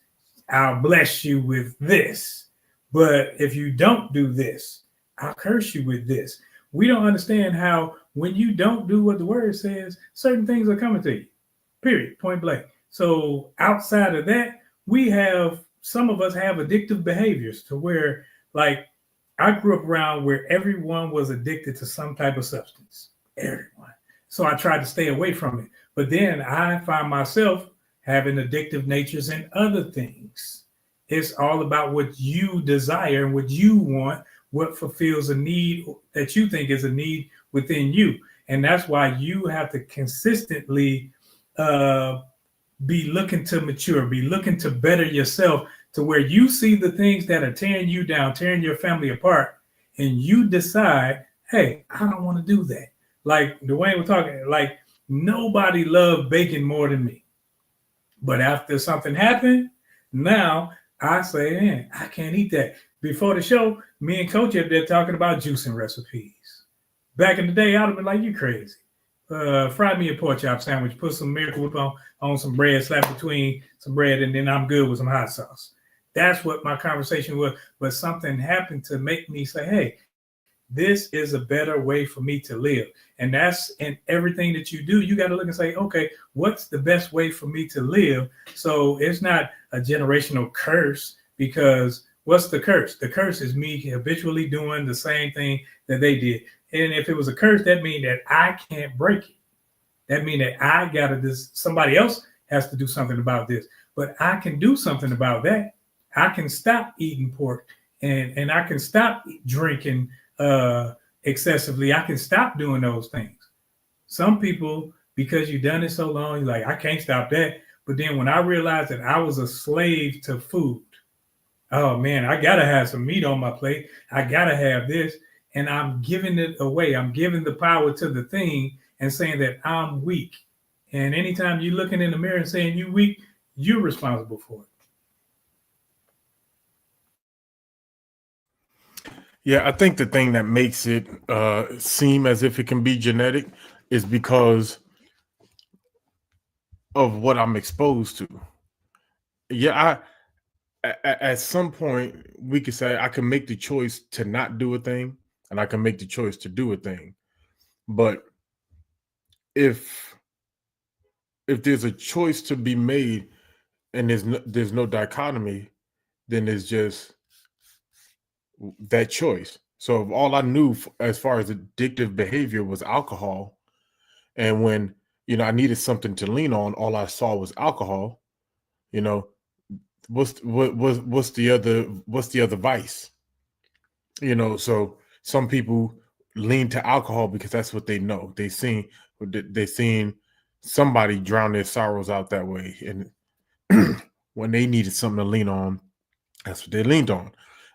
I'll bless you with this. But if you don't do this, I'll curse you with this. We don't understand how when you don't do what the word says, certain things are coming to you, period, point blank. So outside of that, some of us have addictive behaviors to where, like, I grew up around where everyone was addicted to some type of substance, everyone. So I tried to stay away from it. But then I find myself having addictive natures in other things. It's all about what you desire and what you want, what fulfills a need that you think is a need within you. And that's why you have to consistently be looking to mature, be looking to better yourself to where you see the things that are tearing you down, tearing your family apart, and you decide, hey, I don't want to do that. Like Dwayne was talking, like nobody loved bacon more than me. But after something happened, now I say, man, I can't eat that. Before the show, me and Coach up there talking about juicing recipes. Back in the day, I'd have been like, you crazy. Fry me a pork chop sandwich, put some Miracle Whip on some bread, slap between some bread, and then I'm good with some hot sauce. That's what my conversation was. But something happened to make me say, hey, this is a better way for me to live. And that's in everything that you do. You got to look and say, okay, what's the best way for me to live? So it's not a generational curse because what's the curse? The curse is me habitually doing the same thing that they did. And if it was a curse, that means that I can't break it. That means that I gotta somebody else has to do something about this. But I can do something about that. I can stop eating pork and I can stop drinking excessively. I can stop doing those things. Some people, because you've done it so long, you're like, I can't stop that. But then when I realized that I was a slave to food, oh man, I gotta have some meat on my plate. I gotta have this. And I'm giving it away. I'm giving the power to the thing and saying that I'm weak. And anytime you're looking in the mirror and saying you're weak, you're responsible for it. Yeah, I think the thing that makes it seem as if it can be genetic is because of what I'm exposed to. Yeah, at some point we could say I can make the choice to not do a thing, and I can make the choice to do a thing. But if there's a choice to be made, and there's no dichotomy, then there's just that choice. So if all I knew as far as addictive behavior was alcohol, and when I needed something to lean on, all I saw was alcohol. What's the other vice? So some people lean to alcohol because that's what they know. They seen somebody drown their sorrows out that way, and when they needed something to lean on, that's what they leaned on.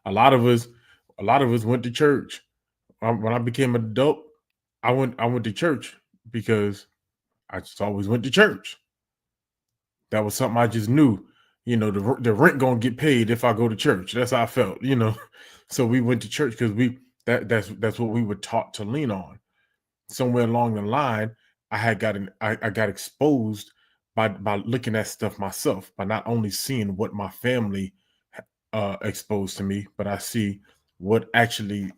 A lot of us went to church. When I became an adult, I went to church because I just always went to church. That was something I just knew. The rent gonna get paid if I go to church. That's how I felt. So we went to church because that's what we were taught to lean on. Somewhere along the line, I got exposed by looking at stuff myself, by not only seeing what my family exposed to me, but I see what's actually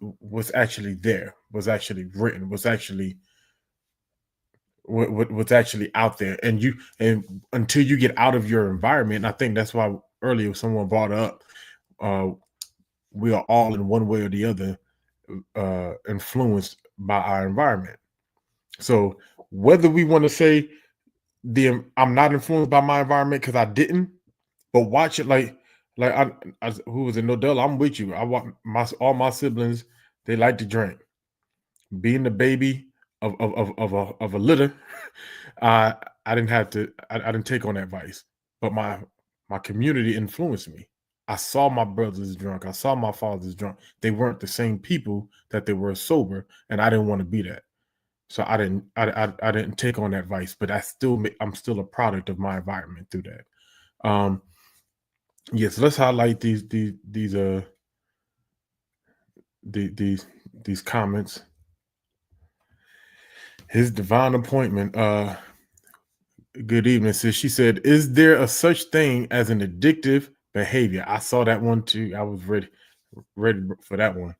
there, was actually written, what's actually out there. And until you get out of your environment, and I think that's why earlier someone brought up, we are all in one way or the other influenced by our environment. So whether we want to say I'm not influenced by my environment because I didn't, but watch it like I who was in Nodell, I'm with you. I want all my siblings, they like to drink. Being the baby of a litter, I didn't take on that vice, but my community influenced me. I saw my brothers drunk. I saw my fathers drunk. They weren't the same people that they were sober, and I didn't want to be that. So I didn't take on that vice, but I'm still a product of my environment through that. Yes, let's highlight these comments. His divine appointment. Good evening, sis. She said, "Is there a such thing as an addictive behavior?" I saw that one too. I was ready for that one.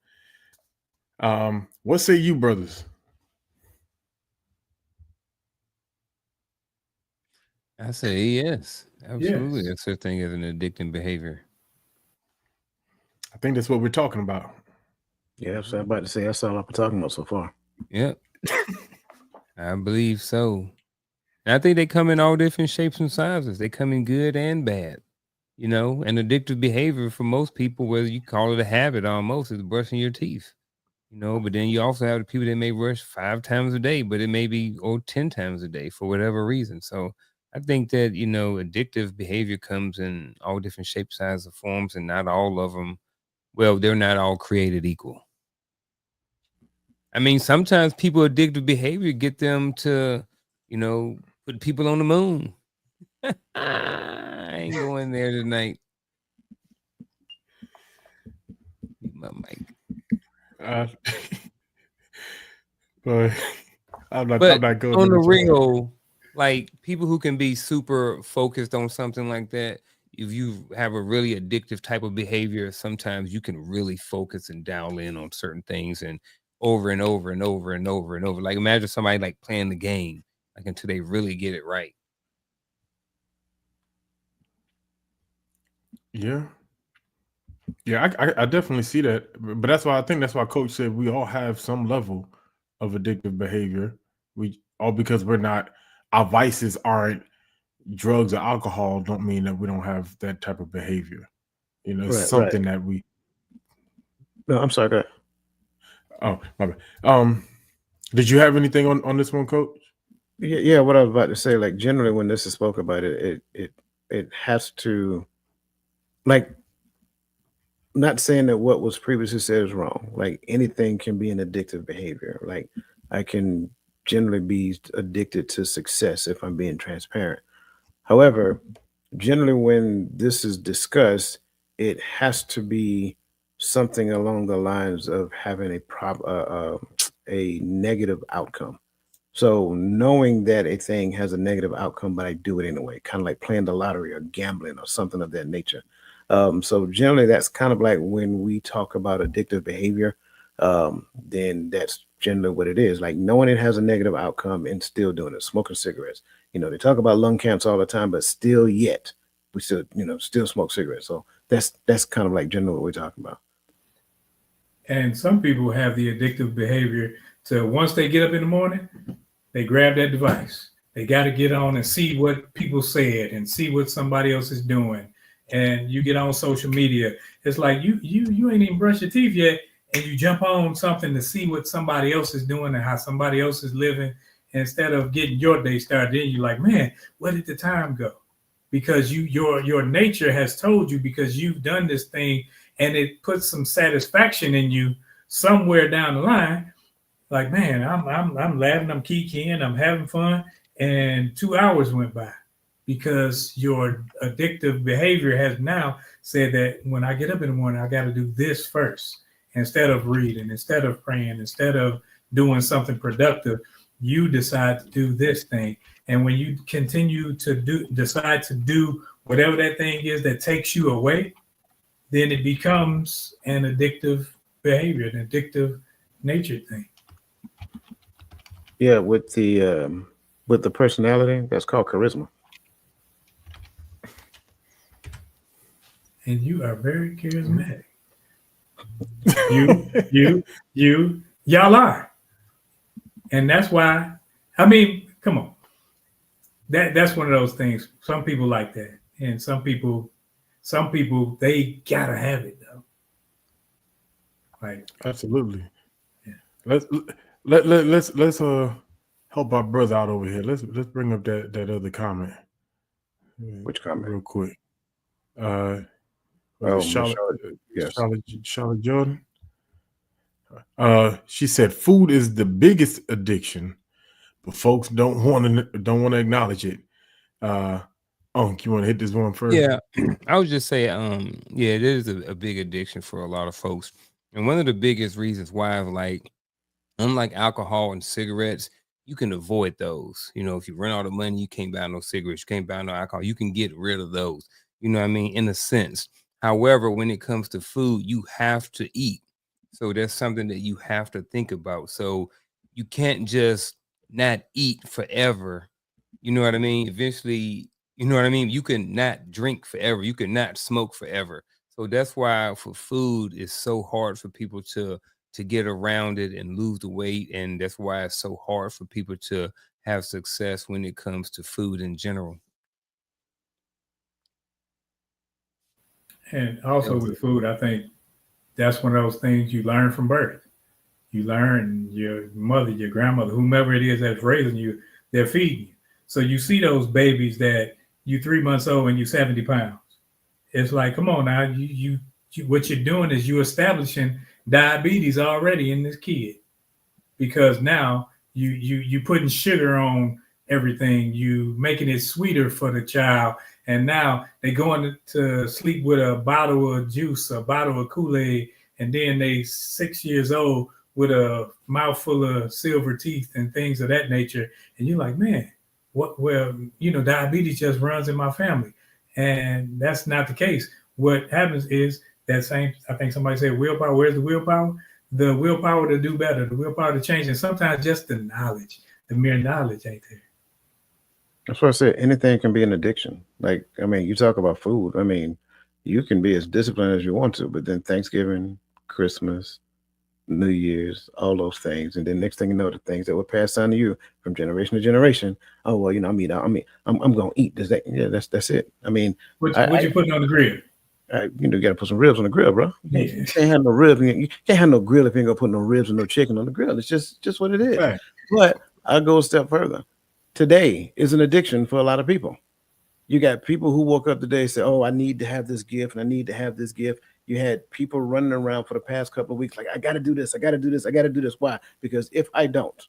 What say you, brothers? I say yes, absolutely. Yes. That's such thing as an addicting behavior. I think that's what we're talking about. Yeah, so I'm about to say that's all I've been talking about so far. Yep. I believe so. And I think they come in all different shapes and sizes. They come in good and bad. And addictive behavior for most people, whether you call it a habit almost, is brushing your teeth. But then you also have the people that may brush 5 times a day, but it may be 10 times a day for whatever reason. So I think that, addictive behavior comes in all different shapes, sizes, and forms, and not all of them. Well, they're not all created equal. I mean, sometimes people addictive behavior get them to, put people on the moon. I ain't going there tonight. My mic. But I'm not going on the real, like people who can be super focused on something like that. If you have a really addictive type of behavior, sometimes you can really focus and dial in on certain things and over and over and over and over and over. Like imagine somebody like playing the game, like until they really get it right. Yeah. Yeah, I definitely see that, but that's why I think that's why Coach said we all have some level of addictive behavior. We all because we're not our vices aren't drugs or alcohol don't mean that we don't have that type of behavior. It's Right. something that we. No, I'm sorry. Go ahead. Oh, my bad. Did you have anything on this one, Coach? Yeah. What I was about to say, like generally when this is spoken about, it has to, like, not saying that what was previously said is wrong. Like anything can be an addictive behavior. Like I can generally be addicted to success if I'm being transparent. However, generally when this is discussed, it has to be something along the lines of having a negative outcome. So knowing that a thing has a negative outcome, but I do it anyway, kind of like playing the lottery or gambling or something of that nature. So generally, that's kind of like when we talk about addictive behavior, then that's generally what it is. Like knowing it has a negative outcome and still doing it, smoking cigarettes. They talk about lung cancer all the time, but still yet we still, still smoke cigarettes. So that's kind of like generally what we're talking about. And some people have the addictive behavior to once they get up in the morning, they grab that device. They got to get on and see what people said and see what somebody else is doing. And you get on social media. It's like you ain't even brushed your teeth yet, and you jump on something to see what somebody else is doing and how somebody else is living. Instead of getting your day started, then you're like, man, where did the time go? Because your nature has told you, because you've done this thing, and it puts some satisfaction in you somewhere down the line. Like, man, I'm laughing, I'm kikiing, I'm having fun, and 2 hours went by because your addictive behavior has now said that when I get up in the morning, I got to do this first. Instead of reading, instead of praying, instead of doing something productive, you decide to do this thing. And when you continue to decide to do whatever that thing is that takes you away, then it becomes an addictive behavior, an addictive nature thing. Yeah, with the personality, that's called charisma. And you are very charismatic. Y'all are. And that's why, I mean, come on. That's one of those things. Some people like that. And some people, they gotta have it though. Like, Absolutely. yeah. Let's help our brother out over here. Let's bring up that other comment. Which comment? Real quick. Was it yes. Charlotte Jordan? She said food is the biggest addiction, but folks don't want to acknowledge it. Unc, you want to hit this one first? Yeah, I would just say, yeah, it is a big addiction for a lot of folks. And one of the biggest reasons why, like, unlike alcohol and cigarettes, you can avoid those. If you run out of money, you can't buy no cigarettes, you can't buy no alcohol, you can get rid of those. You know what I mean? In a sense. However, when it comes to food, you have to eat. So that's something that you have to think about. So you can't just not eat forever. You know what I mean? Eventually, you know what I mean? You can not drink forever. You can not smoke forever. So that's why for food it's so hard for people to get around it and lose the weight. And that's why it's so hard for people to have success when it comes to food in general. And also with food, I think that's one of those things you learn from birth. You learn your mother, your grandmother, whomever it is that's raising you, they're feeding you. So you see those babies that you 3 months old and you 70 pounds. It's like, come on now, you what you're doing is you establishing diabetes already in this kid, because now you putting sugar on everything, you making it sweeter for the child, and now they going to sleep with a bottle of juice, a bottle of Kool-Aid, and then they 6 years old with a mouthful of silver teeth and things of that nature, and you're like, man, what? Well, diabetes just runs in my family, and that's not the case. What happens is that same. I think somebody said willpower. Where's the willpower? The willpower to do better, the willpower to change, and sometimes just the knowledge, the mere knowledge ain't there. That's why I said anything can be an addiction. Like, I mean, you talk about food. I mean, You can be as disciplined as you want to, but then Thanksgiving, Christmas, New Year's, all those things, and then next thing you know, the things that were passed on to you from generation to generation. Oh well, I'm gonna eat. Does that? Yeah, that's it. I mean, What you putting on the grill? You got to put some ribs on the grill, bro. You can't have no ribs. You can't have no grill if you ain't gonna put no ribs and no chicken on the grill. It's just what it is. Right. But I'll go a step further. Today is an addiction for a lot of people. You got people who woke up today and say, "Oh, I need to have this gift and I need to have this gift." You had people running around for the past couple of weeks like, "I got to do this. I got to do this. I got to do this." Why? Because if I don't,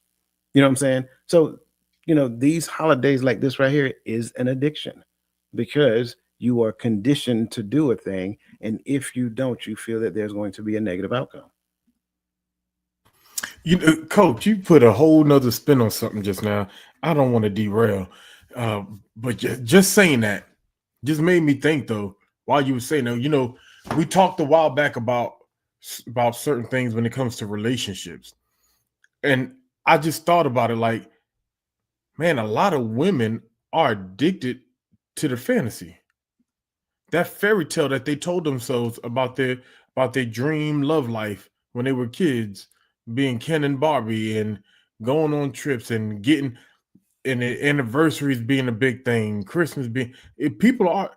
you know what I'm saying? So, these holidays like this right here is an addiction because you are conditioned to do a thing. And if you don't, you feel that there's going to be a negative outcome. Coach, you put a whole nother spin on something just now. I don't want to derail, but just saying that just made me think though. While you were saying that, we talked a while back about certain things when it comes to relationships, and I just thought about it like, man, a lot of women are addicted to the fantasy, that fairy tale that they told themselves about their dream love life when they were kids, being Ken and Barbie and going on trips and getting and anniversaries being a big thing, Christmas being. If people are,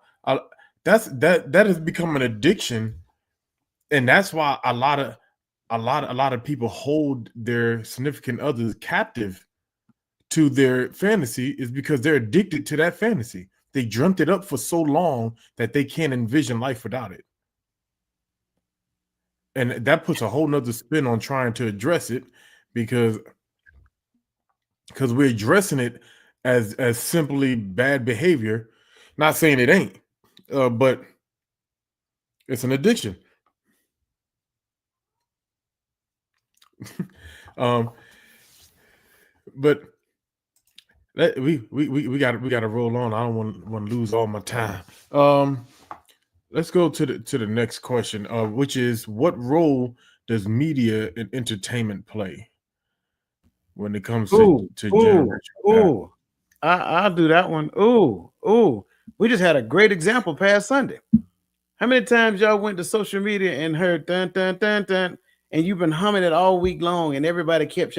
that has become an addiction, and that's why a lot of people hold their significant others captive to their fantasy, is because they're addicted to that fantasy. They dreamt it up for so long that they can't envision life without it. And that puts a whole nother spin on trying to address it, because we're addressing it as simply bad behavior. Not saying it ain't, but it's an addiction. But we got to roll on. I don't want to lose all my time. Let's go to the next question, which is, what role does media and entertainment play when it comes to generation? I'll do that one. Ooh. We just had a great example past Sunday. How many times y'all went to social media and heard dun dun dun dun, and you've been humming it all week long, and everybody kept.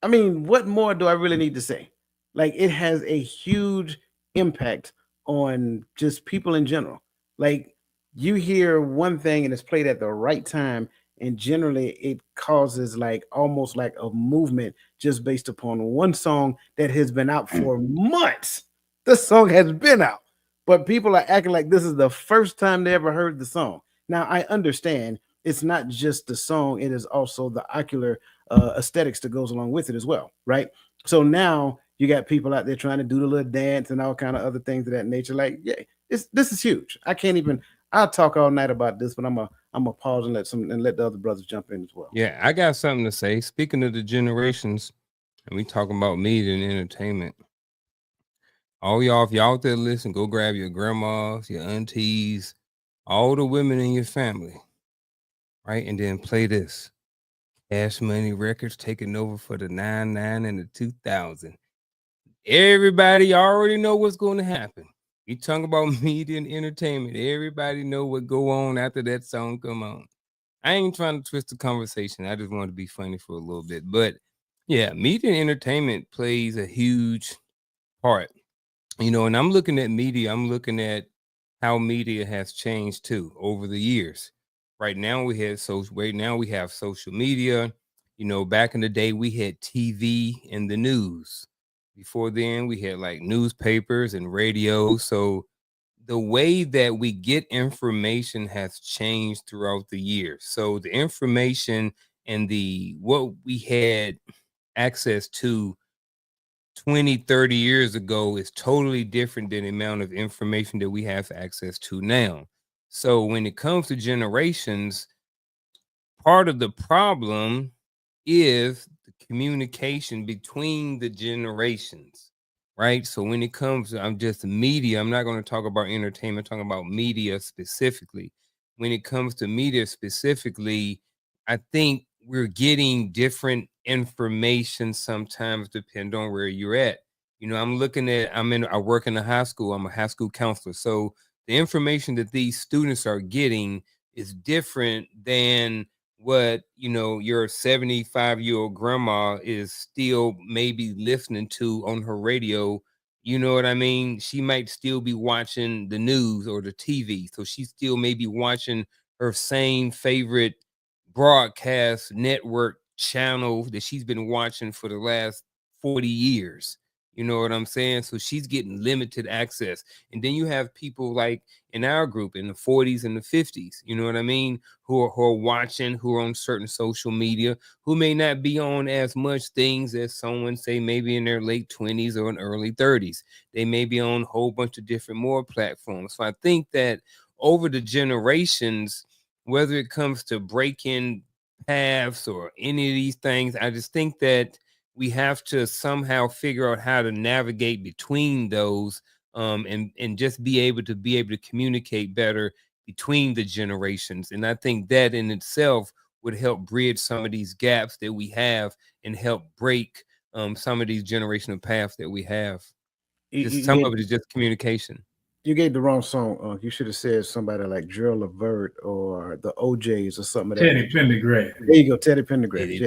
I mean, what more do I really need to say? Like, it has a huge impact on just people in general. Like, you hear one thing and it's played at the right time, and generally it causes like almost like a movement just based upon one song that has been out for months. The song has been out, but people are acting like this is the first time they ever heard the song. Now, I understand it's not just the song, it is also the ocular aesthetics that goes along with it as well, right? So now you got people out there trying to do the little dance and all kind of other things of that nature. Like, yeah, this is huge. I'll talk all night about this, but I'm a pause and let the other brothers jump in as well. Yeah, I got something to say. Speaking of the generations, and we talking about media and entertainment. All y'all, if y'all out there listen, go grab your grandmas, your aunties, all the women in your family, right? And then play this. Cash Money Records taking over for the 99 and the 2000. Everybody already know what's going to happen. We talking about media and entertainment. Everybody know what go on after that song come on. I ain't trying to twist the conversation. I just want to be funny for a little bit. But yeah, media and entertainment plays a huge part. And I'm looking at media. I'm looking at how media has changed too over the years. Right now we have social media. Back in the day we had TV and the news. Before then we had like newspapers and radio. So the way that we get information has changed throughout the years. So the information and what we had access to 20, 30 years ago is totally different than the amount of information that we have access to now. So when it comes to generations, part of the problem is the communication between the generations, right? So when it comes to, I'm just media, I'm not going to talk about entertainment, I'm talking about media specifically. When it comes to media specifically, I think we're getting different information sometimes depend on where you're at. I'm looking at, I work in a high school. I'm a high school counselor. So the information that these students are getting is different than what, your 75-year-old grandma is still maybe listening to on her radio. You know what I mean? She might still be watching the news or the TV. So she still may be watching her same favorite broadcast network channel that she's been watching for the last 40 years. You know what I'm saying? So she's getting limited access. And then you have people like in our group in the 40s and the 50s, you know what I mean? Who are watching, who are on certain social media, who may not be on as much things as someone, say, maybe in their late 20s or in early 30s. They may be on a whole bunch of different more platforms. So I think that over the generations, whether it comes to breaking paths or any of these things, I just think that we have to somehow figure out how to navigate between those, and just be able to communicate better between the generations. And I think that in itself would help bridge some of these gaps that we have and help break some of these generational paths that we have. Some of it is just communication. You gave the wrong song. You should have said somebody like Gerald Levert or the OJs or something. Teddy Pendergrass. There you go, Teddy Pendergrass.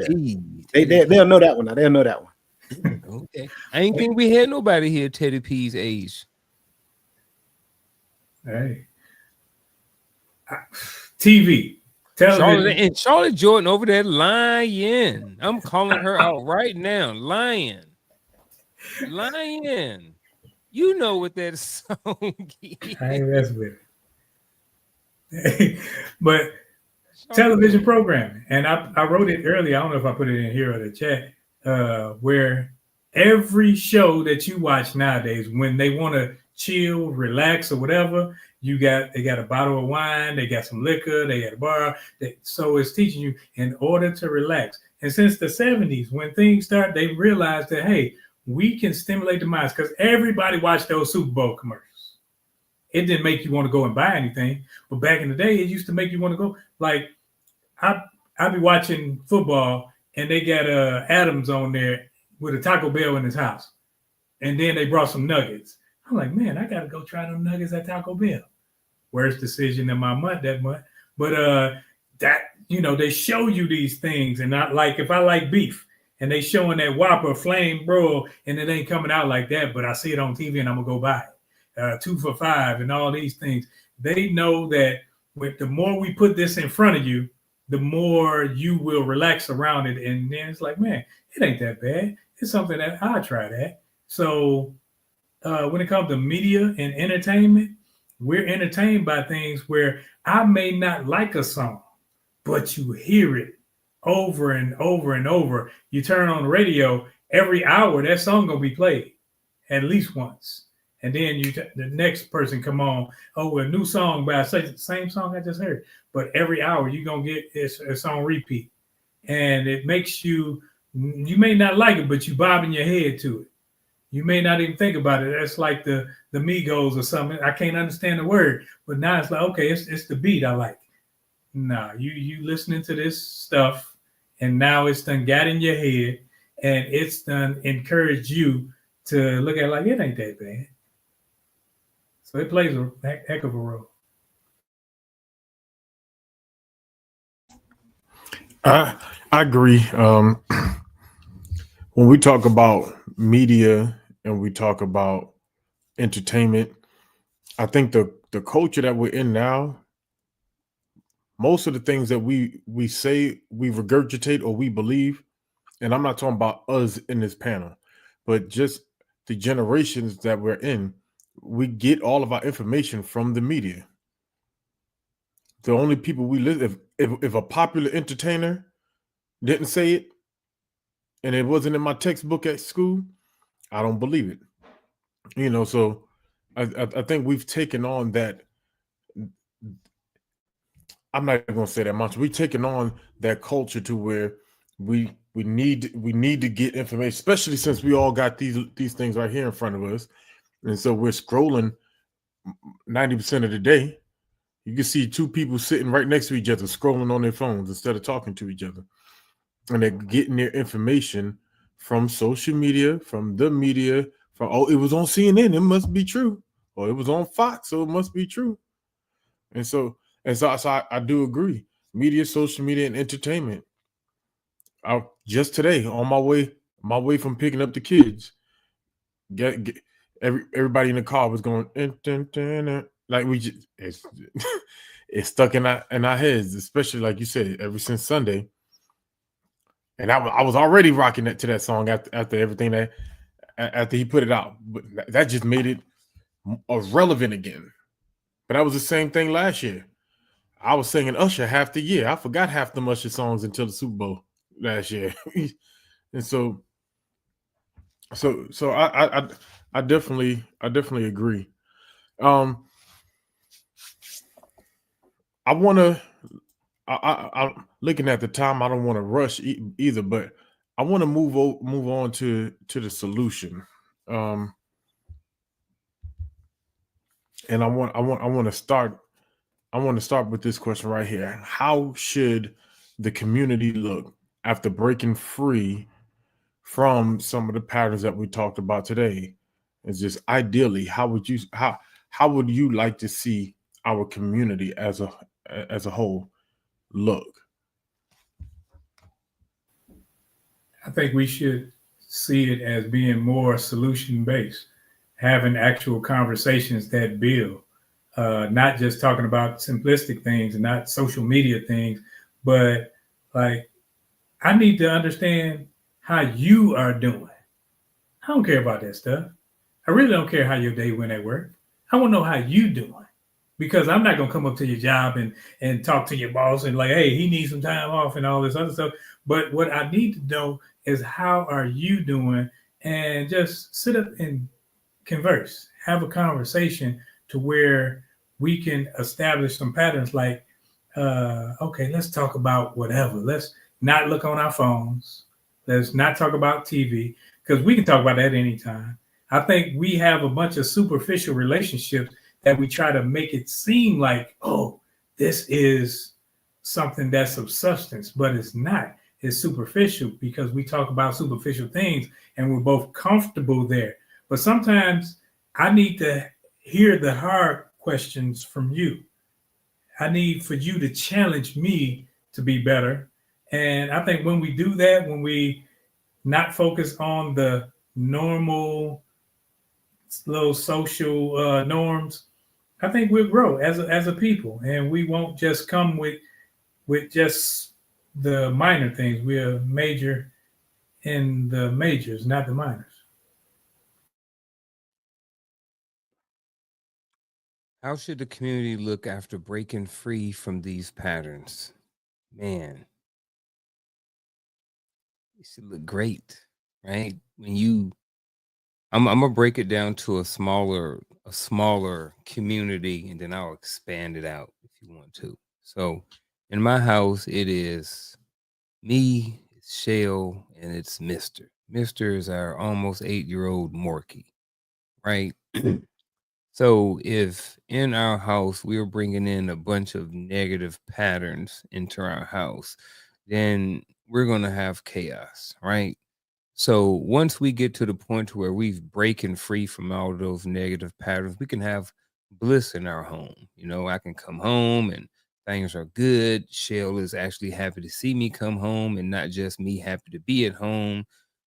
They'll know that one. Now they'll know that one. Okay, I ain't think we had nobody here Teddy P's age. Hey, TV, television. Charlotte Jordan over there lying. I'm calling her out right now. Lying. You know what that song is. I ain't messing with it. But television programming, and I wrote it earlier. I don't know if I put it in here or the chat, where every show that you watch nowadays, when they want to chill, relax, or whatever, they got a bottle of wine, they got some liquor, they got a bar. So it's teaching you in order to relax. And since the 70s, when things start, they realized that, hey, we can stimulate the minds, because everybody watched those Super Bowl commercials. It didn't make you want to go and buy anything, but back in the day, it used to make you want to go. Like I'd be watching football, and they got Adams on there with a Taco Bell in his house, and then they brought some nuggets. I'm like, man, I gotta go try them nuggets at Taco Bell. Worst decision in my month that month, but that they show you these things, and not like if I like beef, and they showing that Whopper flame broil, and it ain't coming out like that, but I see it on TV and I'm gonna go buy it. 2 for $5 and all these things. They know that with the more we put this in front of you, the more you will relax around it. And then it's like, man, it ain't that bad. It's something that I'll try that. So when it comes to media and entertainment, we're entertained by things where I may not like a song, but you hear it over and over and over. You turn on the radio, every hour that song gonna be played at least once, and then the next person come on, a new song by the same song I just heard, but every hour you gonna get it's on repeat, and it makes you may not like it, but you bobbing your head to it. You may not even think about it. That's like the Migos or something. I can't understand the word, but now it's like, okay, it's the beat I like. Nah, you listening to this stuff, and now it's done got in your head, and it's done encouraged you to look at it like it ain't that bad. So it plays a heck of a role. I agree. When we talk about media and we talk about entertainment, I think the culture that we're in now, most of the things that we say, we regurgitate or we believe, and I'm not talking about us in this panel, but just the generations that we're in, we get all of our information from the media. The only people we live, if a popular entertainer didn't say it and it wasn't in my textbook at school, I don't believe it. So I think we've taken on that. I'm not going to say that much. We've taken on that culture to where we need to get information, especially since we all got these things right here in front of us, and so we're scrolling 90% of the day. You can see two people sitting right next to each other scrolling on their phones instead of talking to each other, and they're getting their information from social media, from the media, from, oh, it was on CNN, it must be true, or it was on Fox, so it must be true. And so I do agree. Media, social media, and entertainment. Just today on my way from picking up the kids, get everybody in the car was going like we just it's stuck in our heads, especially like you said, ever since Sunday. And I was already rocking that to that song after everything that after he put it out, but that just made it relevant again. But that was the same thing last year. I was singing Usher half the year. I forgot half the Usher songs until the Super Bowl last year, and so I definitely agree. I want to. I'm looking at the time. I don't want to rush either, but I want to move on to the solution. And I want to start. I want to start with this question right here. How should the community look after breaking free from some of the patterns that we talked about today? It's just ideally, how would you like to see our community as a whole look? I think we should see it as being more solution based, having actual conversations that build, not just talking about simplistic things and not social media things, but like, I need to understand how you are doing. I don't care about that stuff. I really don't care how your day went at work. I want to know how you doing, because I'm not gonna come up to your job and talk to your boss and like, hey, he needs some time off and all this other stuff. But what I need to know is how are you doing, and just sit up and converse, have a conversation to where we can establish some patterns. Like, okay, let's talk about whatever. Let's not look on our phones. Let's not talk about TV, because we can talk about that anytime. I think we have a bunch of superficial relationships that we try to make it seem like, oh, this is something that's of substance, but it's not. It's superficial because we talk about superficial things and we're both comfortable there. But sometimes I need to hear the hard questions from you. I need for you to challenge me to be better. And I think when we do that, when we not focus on the normal little social norms, I think we'll grow as a people, and we won't just come with just the minor things. We'll major in the majors, not the minors. How should the community look after breaking free from these patterns? Man, it should look great, right? I'm gonna break it down to a smaller community, and then I'll expand it out if you want to. So, in my house, it is me, it's Shell, and it's Mister. Mister is our almost 8-year-old Morky, right? So, if in our house we're bringing in a bunch of negative patterns into our house, then we're gonna have chaos, right? So once we get to the point where we've breaking free from all of those negative patterns, we can have bliss in our home. I can come home and things are good. Shell is actually happy to see me come home, and not just me happy to be at home.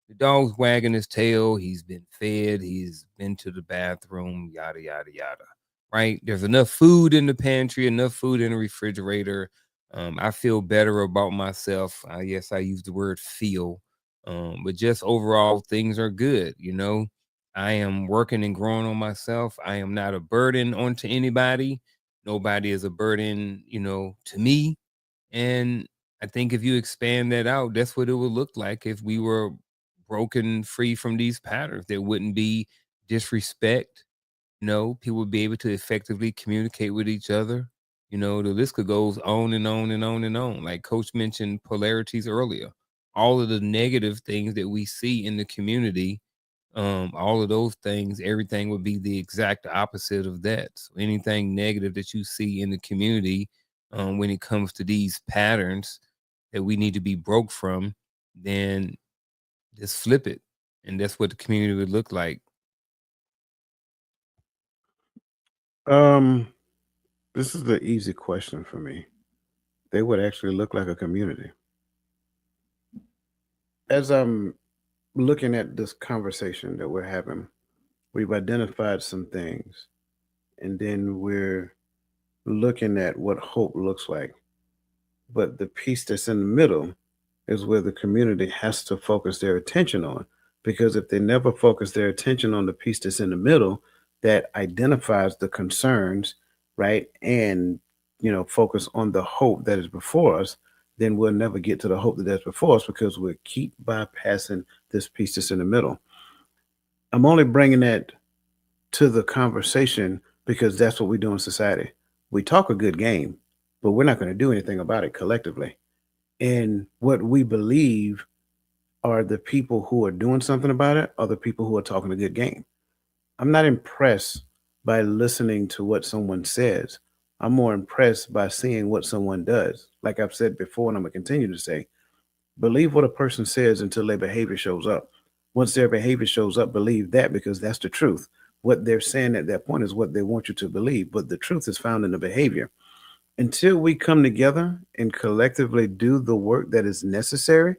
The dog's wagging his tail. He's been fed. He's been to the bathroom, yada, yada, yada. Right? There's enough food in the pantry, enough food in the refrigerator. I feel better about myself. Yes, I use the word feel, but just overall, things are good. I am working and growing on myself. I am not a burden onto anybody. Nobody is a burden, to me. And I think if you expand that out, that's what it would look like if we were broken free from these patterns. There wouldn't be disrespect. People would be able to effectively communicate with each other. The list could goes on and on and on and on. Like Coach mentioned polarities earlier. All of the negative things that we see in the community, all of those things, everything would be the exact opposite of that. So anything negative that you see in the community, when it comes to these patterns that we need to be broke from, then just flip it. And that's what the community would look like. This is the easy question for me. They would actually look like a community. As I'm looking at this conversation that we're having, we've identified some things, and then we're looking at what hope looks like. But the piece that's in the middle is where the community has to focus their attention on. Because if they never focus their attention on the piece that's in the middle that identifies the concerns, right? And, focus on the hope that is before us, then we'll never get to the hope that's before us because we'll keep bypassing this piece that's in the middle. I'm only bringing that to the conversation because that's what we do in society. We talk a good game, but we're not going to do anything about it collectively. And what we believe are the people who are doing something about it are the people who are talking a good game. I'm not impressed by listening to what someone says. I'm more impressed by seeing what someone does. Like I've said before, and I'm going to continue to say, believe what a person says until their behavior shows up. Once their behavior shows up, believe that because that's the truth. What they're saying at that point is what they want you to believe, but the truth is found in the behavior. Until we come together and collectively do the work that is necessary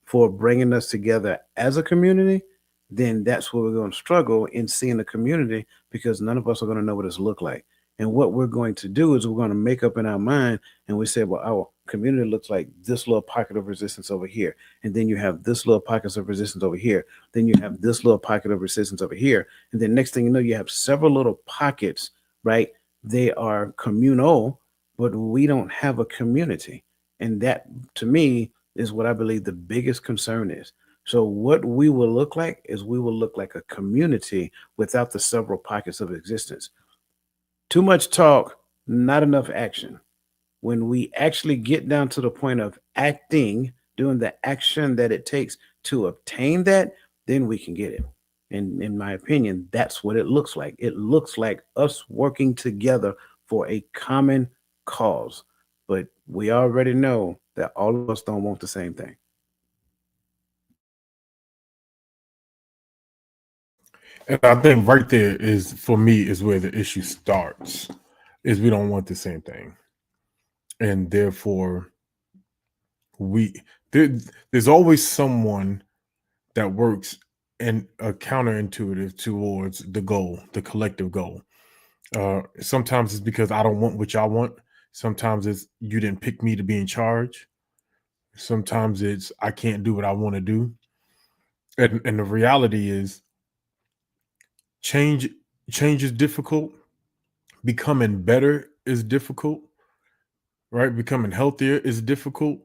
for bringing us together as a community, then that's where we're going to struggle in seeing a community because none of us are going to know what it's look like. And what we're going to do is we're going to make up in our mind and we say, well, our community looks like this little pocket of resistance over here. And then you have this little pockets of resistance over here. Then you have this little pocket of resistance over here. And then next thing you know, you have several little pockets, right? They are communal, but we don't have a community. And that to me is what I believe the biggest concern is. So what we will look like is we will look like a community without the several pockets of existence. Too much talk, not enough action. When we actually get down to the point of acting, doing the action that it takes to obtain that, then we can get it. And in my opinion, that's what it looks like. It looks like us working together for a common cause. But we already know that all of us don't want the same thing. And I think right there is, for me, is where the issue starts, is we don't want the same thing. And therefore, there's always someone that works in a counterintuitive towards the goal, the collective goal. Sometimes it's because I don't want what y'all want. Sometimes it's you didn't pick me to be in charge. Sometimes it's I can't do what I want to do. And the reality is change change is difficult. Becoming better is difficult, right? Becoming healthier is difficult.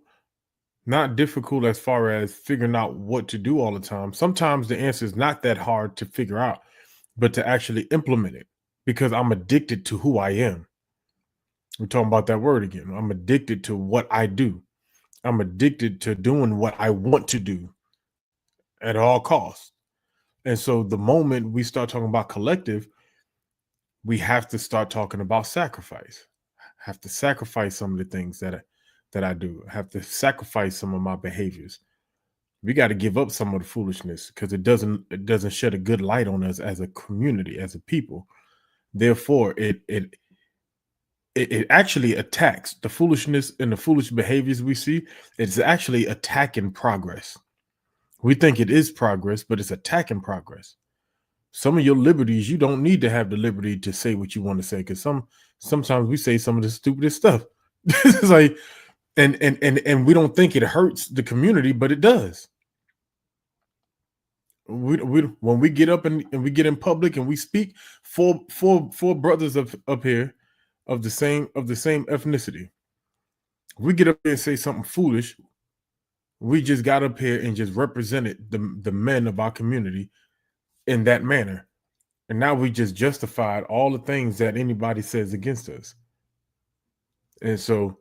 Not difficult as far as figuring out what to do all the time. Sometimes the answer is not that hard to figure out, but to actually implement it because I'm addicted to who I am. We're talking about that word again. I'm addicted to what I do. I'm addicted to doing what I want to do at all costs. And so the moment we start talking about collective, we have to start talking about sacrifice. Have to sacrifice some of the things that I do. Have to sacrifice some of my behaviors. We got to give up some of the foolishness because it doesn't shed a good light on us as a community, as a people. Therefore, it actually attacks the foolishness and the foolish behaviors we see. It's actually attacking progress. We think it is progress, but it's attacking progress. Some of your liberties, you don't need to have the liberty to say what you want to say because sometimes we say some of the stupidest stuff. It's like, and we don't think it hurts the community, but it does. We when we get up and we get in public and we speak, four brothers up here of the same ethnicity. We get up there and say something foolish. We just got up here and just represented the men of our community in that manner. And now we just justified all the things that anybody says against us. And so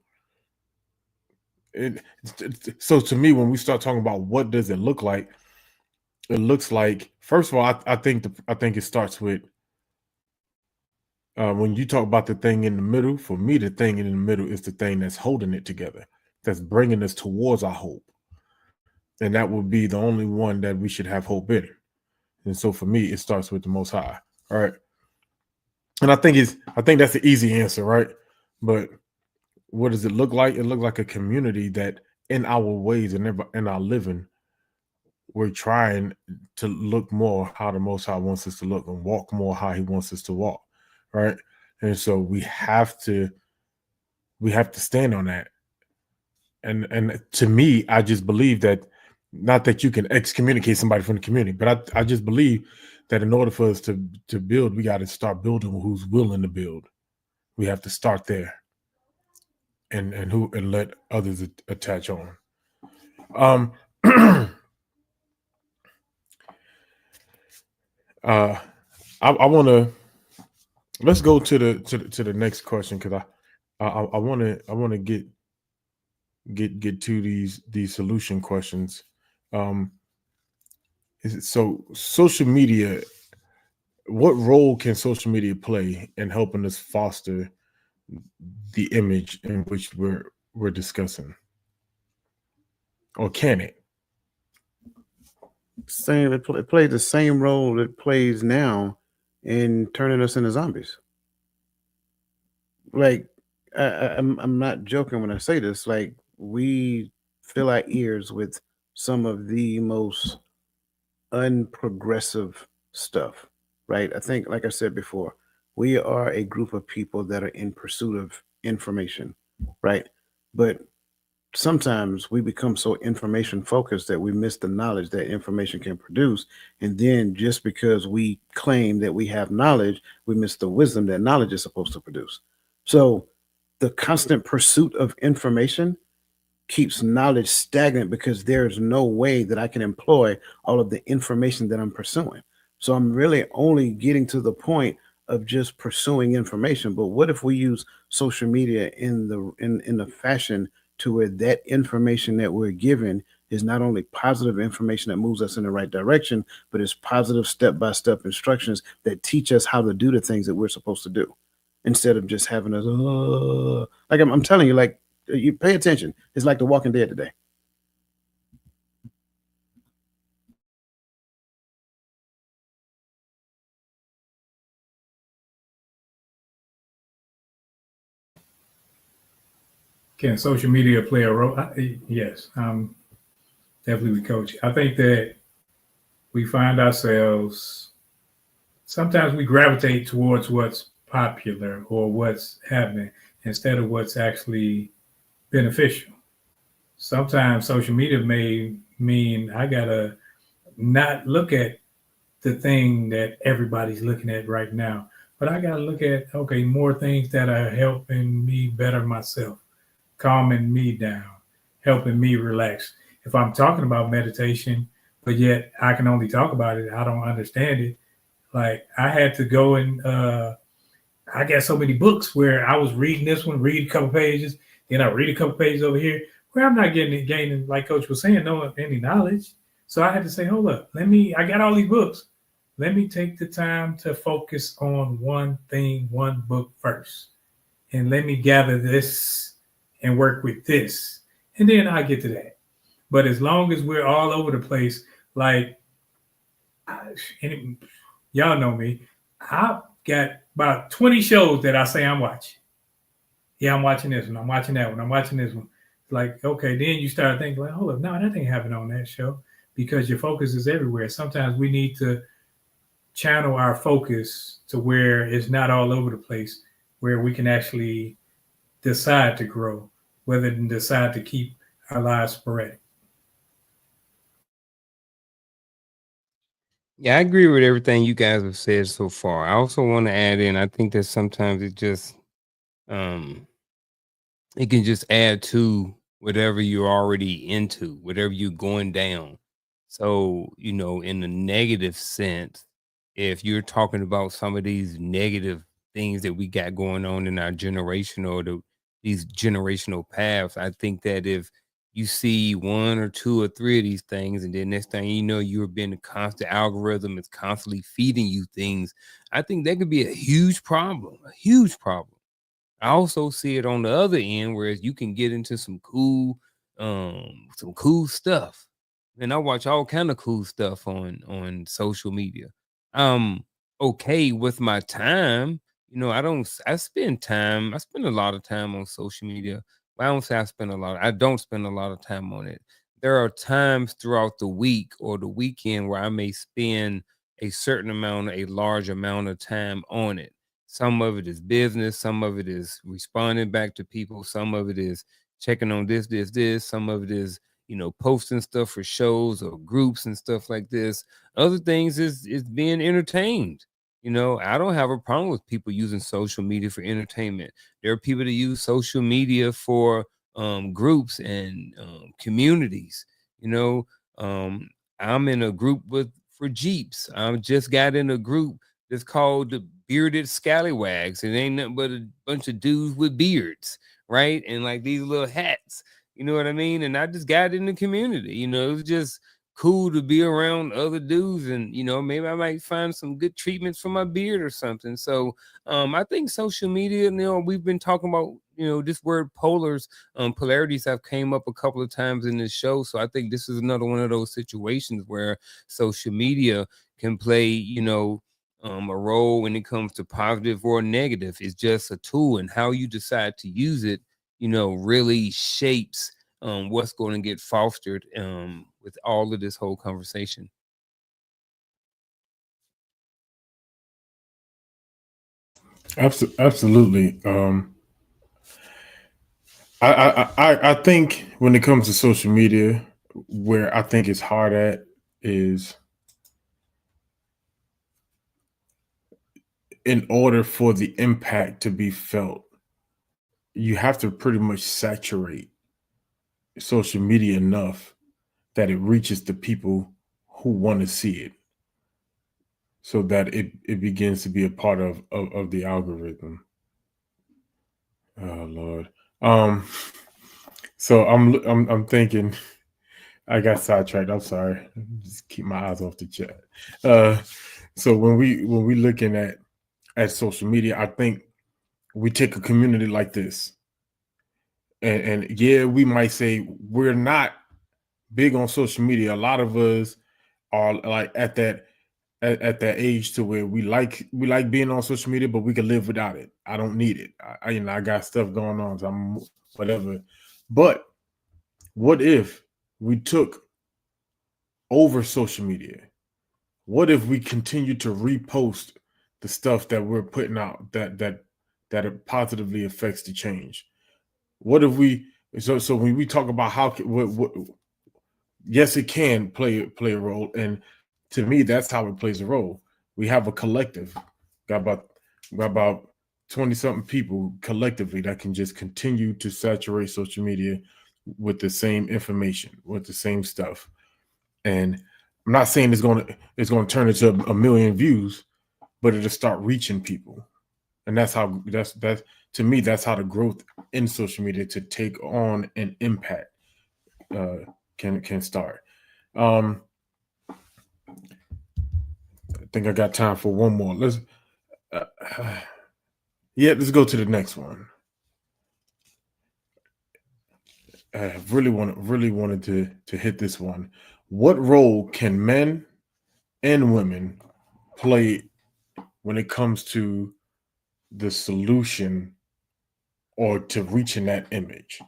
so to me, when we start talking about what does it look like, it looks like, first of all, I think it starts with when you talk about the thing in the middle. For me, the thing in the middle is the thing that's holding it together, that's bringing us towards our hope, and that would be the only one that we should have hope in. And so for me, it starts with the Most High. All right. And I think that's the easy answer, right? But what does it look like? It looks like a community that in our ways and in our living, we're trying to look more how the Most High wants us to look and walk more how He wants us to walk, right? And so we have to stand on that. And to me, I just believe that, not that you can excommunicate somebody from the community, but I just believe that in order for us to build, we got to start building who's willing to build. We have to start there, and let others attach on. I want to let's go to the next question, because I want to get to these solution questions. So social media, what role can social media play in helping us foster the image in which we're discussing, or can it? It plays the same role it plays now in turning us into zombies. Like, I'm not joking when I say this. Like, we fill our ears with some of the most unprogressive stuff, right? I think, like I said before, we are a group of people that are in pursuit of information, right? But sometimes we become so information focused that we miss the knowledge that information can produce. And then just because we claim that we have knowledge, we miss the wisdom that knowledge is supposed to produce. So the constant pursuit of information keeps knowledge stagnant, because there's no way that I can employ all of the information that I'm pursuing. So I'm really only getting to the point of just pursuing information. But what if we use social media in the fashion to where that information that we're given is not only positive information that moves us in the right direction, but it's positive step-by-step instructions that teach us how to do the things that we're supposed to do, instead of just having us, like I'm telling you, like, you pay attention. It's like The Walking Dead today. Can social media play a role? Yes, definitely with Coach. I think that we find ourselves, sometimes we gravitate towards what's popular or what's happening instead of what's actually beneficial. Sometimes social media may mean I gotta not look at the thing that everybody's looking at right now, but I gotta look at, okay, more things that are helping me better myself, calming me down, helping me relax. If I'm talking about meditation, but yet I can only talk about it, I don't understand it. Like, I had to go and I got so many books where I was reading this one, read a couple pages, then I read a couple pages over here, where I'm not gaining, like Coach was saying, no any knowledge. So I had to say, hold up, I got all these books. Let me take the time to focus on one thing, one book first. And let me gather this and work with this. And then I get to that. But as long as we're all over the place, like, y'all know me, I've got about 20 shows that I say I'm watching. Yeah, I'm watching this one. I'm watching that one. I'm watching this one. Like, okay, then you start thinking, like, hold up, no, that ain't happening on that show, because your focus is everywhere. Sometimes we need to channel our focus to where it's not all over the place, where we can actually decide to grow, rather than decide to keep our lives sporadic. Yeah, I agree with everything you guys have said so far. I also want to add in, I think that sometimes um it can just add to whatever you're already into, whatever you're going down. So, in the negative sense, if you're talking about some of these negative things that we got going on in our generation, or these generational paths, I think that if you see one or two or three of these things, and then next thing you know, you're being a constant algorithm, it's constantly feeding you things. I think that could be a huge problem, a huge problem. I also see it on the other end, whereas you can get into some cool stuff. And I watch all kind of cool stuff on social media. I'm okay with my time, I spend time. I spend a lot of time on social media. But I don't say I spend a lot. I don't spend a lot of time on it. There are times throughout the week or the weekend where I may spend a large amount of time on it. Some of it is business. Some of it is responding back to people. Some of it is checking on this. Some of it is, posting stuff for shows or groups and stuff like this. Other things is being entertained. I don't have a problem with people using social media for entertainment. There are people that use social media for groups and communities. You know, um, I'm in a group for Jeeps. I just got in a group that's called the Bearded Scallywags. It ain't nothing but a bunch of dudes with beards, right? And like these little hats. You know what I mean? And I just got in the community. It was just cool to be around other dudes, and maybe I might find some good treatments for my beard or something. So I think social media, we've been talking about this word polarities have came up a couple of times in this show. So I think this is another one of those situations where social media can play a role when it comes to positive or negative. It's just a tool, and how you decide to use it really shapes what's going to get fostered with all of this whole conversation. Absolutely. I think when it comes to social media, where I think it's hard at is in order for the impact to be felt, you have to pretty much saturate social media enough that it reaches the people who want to see it, so that it begins to be a part of the algorithm. Oh Lord. Um so I'm thinking I got sidetracked. I'm sorry. Just keep my eyes off the chat. So when we looking at social media, I think we take a community like this, and yeah, we might say we're not big on social media. A lot of us are like at that age to where we like being on social media, but we can live without it. I don't need it. I got stuff going on, so I'm whatever. But what if we took over social media? What if we continue to repost the stuff that we're putting out that it positively affects the change? What if we so when we talk about what yes, it can play a role, and to me, that's how it plays a role. We have a collective, got about 20 something people collectively that can just continue to saturate social media with the same information, with the same stuff. And I'm not saying it's gonna turn into a million views, but it'll start reaching people. And that's to me, that's how the growth in social media to take on an impact uh, can start. Um, I think I got time for one more. Uh, let's go to the next one. I really wanted to hit this one. What role can men and women play when it comes to the solution or to reaching that image?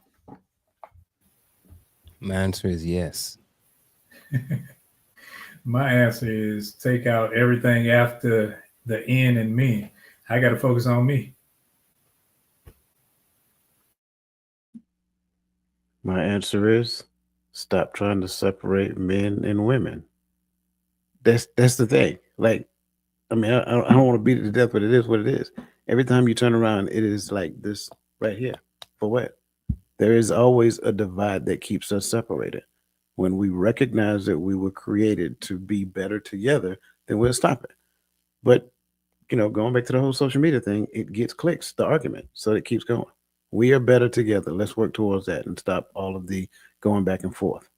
My answer is yes. My answer is take out everything after the N and me. I got to focus on me. My answer is stop trying to separate men and women. That's the thing. Like, I mean, I don't want to beat it to death, but it is what it is. Every time you turn around, it is like this right here. For what? There is always a divide that keeps us separated. When we recognize that we were created to be better together, then we'll stop it. But going back to the whole social media thing, it gets clicks, the argument, so it keeps going. We are better together. Let's work towards that and stop all of the going back and forth.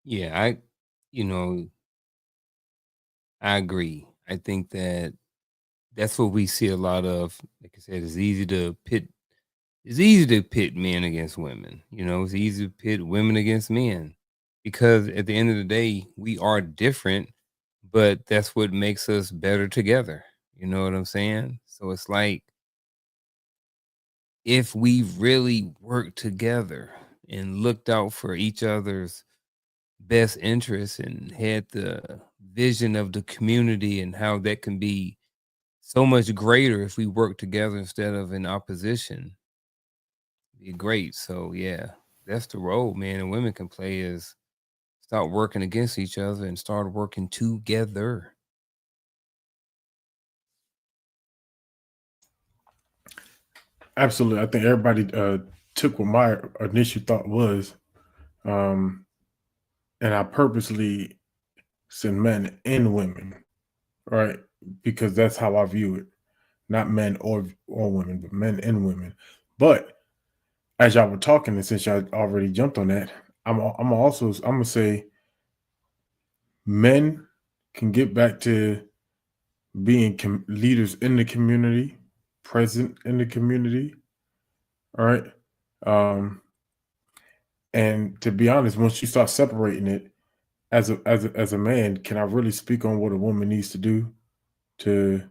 Yeah, I agree. I think that's what we see a lot of. Like I said, it's easy to pit men against women. It's easy to pit women against men, because at the end of the day, we are different, but that's what makes us better together, You know what I'm saying? So it's like, if we really worked together and looked out for each other's best interests and had the vision of the community and how that can be so much greater if we work together instead of in opposition, be great. So yeah, that's the role men and women can play, is start working against each other and start working together. Absolutely. I think everybody took what my initial thought was. Um, and I purposely said men and women, right? Because that's how I view it. Not men or women, but men and women. But as y'all were talking, and since y'all already jumped on that, I'm gonna say men can get back to being leaders in the community, present in the community. All right. Um, and to be honest, once you start separating it as a man, can I really speak on what a woman needs to do to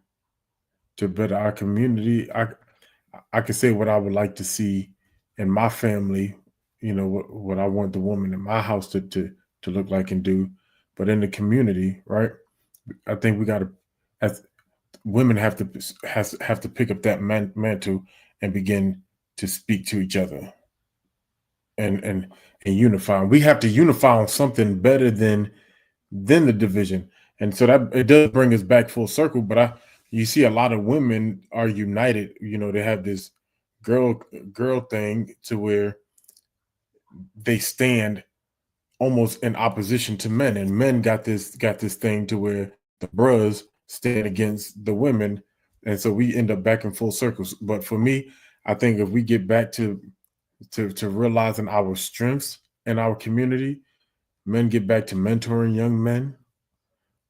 better our community? I can say what I would like to see in my family, what I want the woman in my house to look like and do, but in the community, right? I think we got to, as women, have to pick up that mantle and begin to speak to each other and unify. We have to unify on something better than the division, and so that it does bring us back full circle. But you see a lot of women are united. They have this girl thing to where they stand almost in opposition to men, and men got this thing to where the bros stand against the women, and so we end up back in full circles. But for me, I think if we get back to realizing our strengths in our community, men get back to mentoring young men,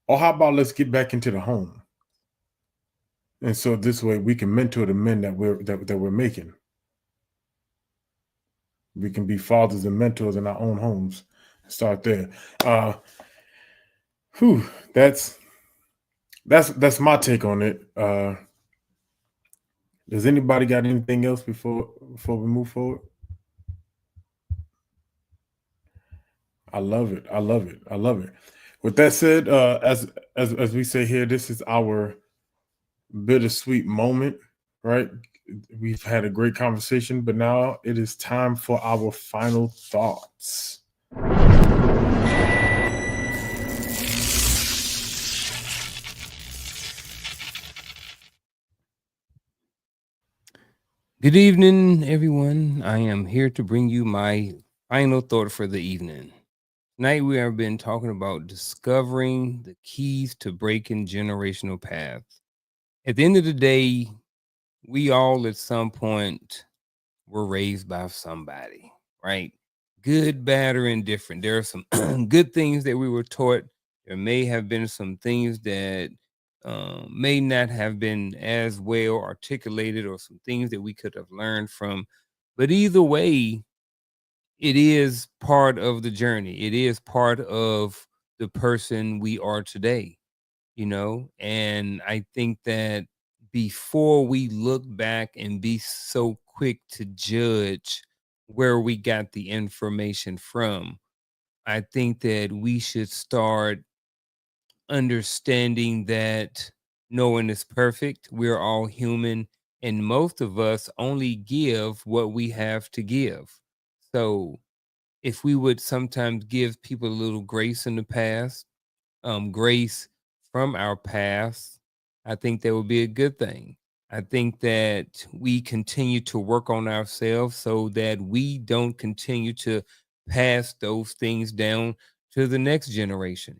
or how about let's get back into the home, and so this way we can mentor the men that we're making. We can be fathers and mentors in our own homes. Start there. uh Whew, that's my take on it. Does anybody got anything else before we move forward? I love it. I love it. I love it. With that said, as we say here, this is our bittersweet moment, right? We've had a great conversation, but now it is time for our final thoughts. Good evening, everyone. I am here to bring you my final thought for the evening. Tonight, we have been talking about discovering the keys to breaking generational paths. At the end of the day, we all at some point were raised by somebody, right? Good, bad, or indifferent. There are some good things that we were taught. There may have been some things that may not have been as well articulated, or some things that we could have learned from. But either way, it is part of the journey. It is part of the person we are today, and I think that before we look back and be so quick to judge where we got the information from, I think that we should start understanding that no one is perfect. We're all human, and most of us only give what we have to give. So if we would sometimes give people a little grace in the past, grace from our past, I think that would be a good thing. I think that we continue to work on ourselves so that we don't continue to pass those things down to the next generation.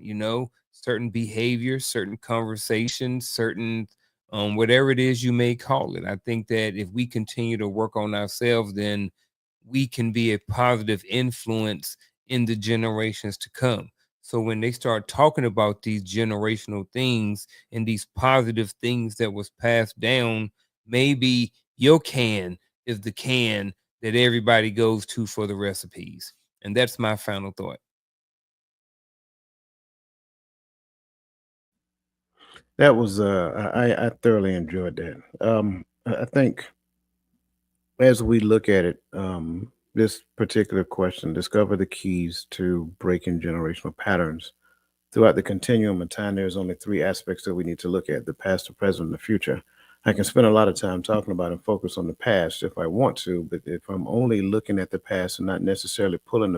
Certain behaviors, certain conversations, certain whatever it is you may call it. I think that if we continue to work on ourselves, then we can be a positive influence in the generations to come. So when they start talking about these generational things and these positive things that was passed down, maybe your can is the can that everybody goes to for the recipes. And that's my final thought. That was I thoroughly enjoyed that. I think as we look at it, this particular question, discover the keys to breaking generational patterns. Throughout the continuum of time, there's only three aspects that we need to look at: the past, the present, and the future. I can spend a lot of time talking about and focus on the past if I want to, but if I'm only looking at the past and not necessarily pulling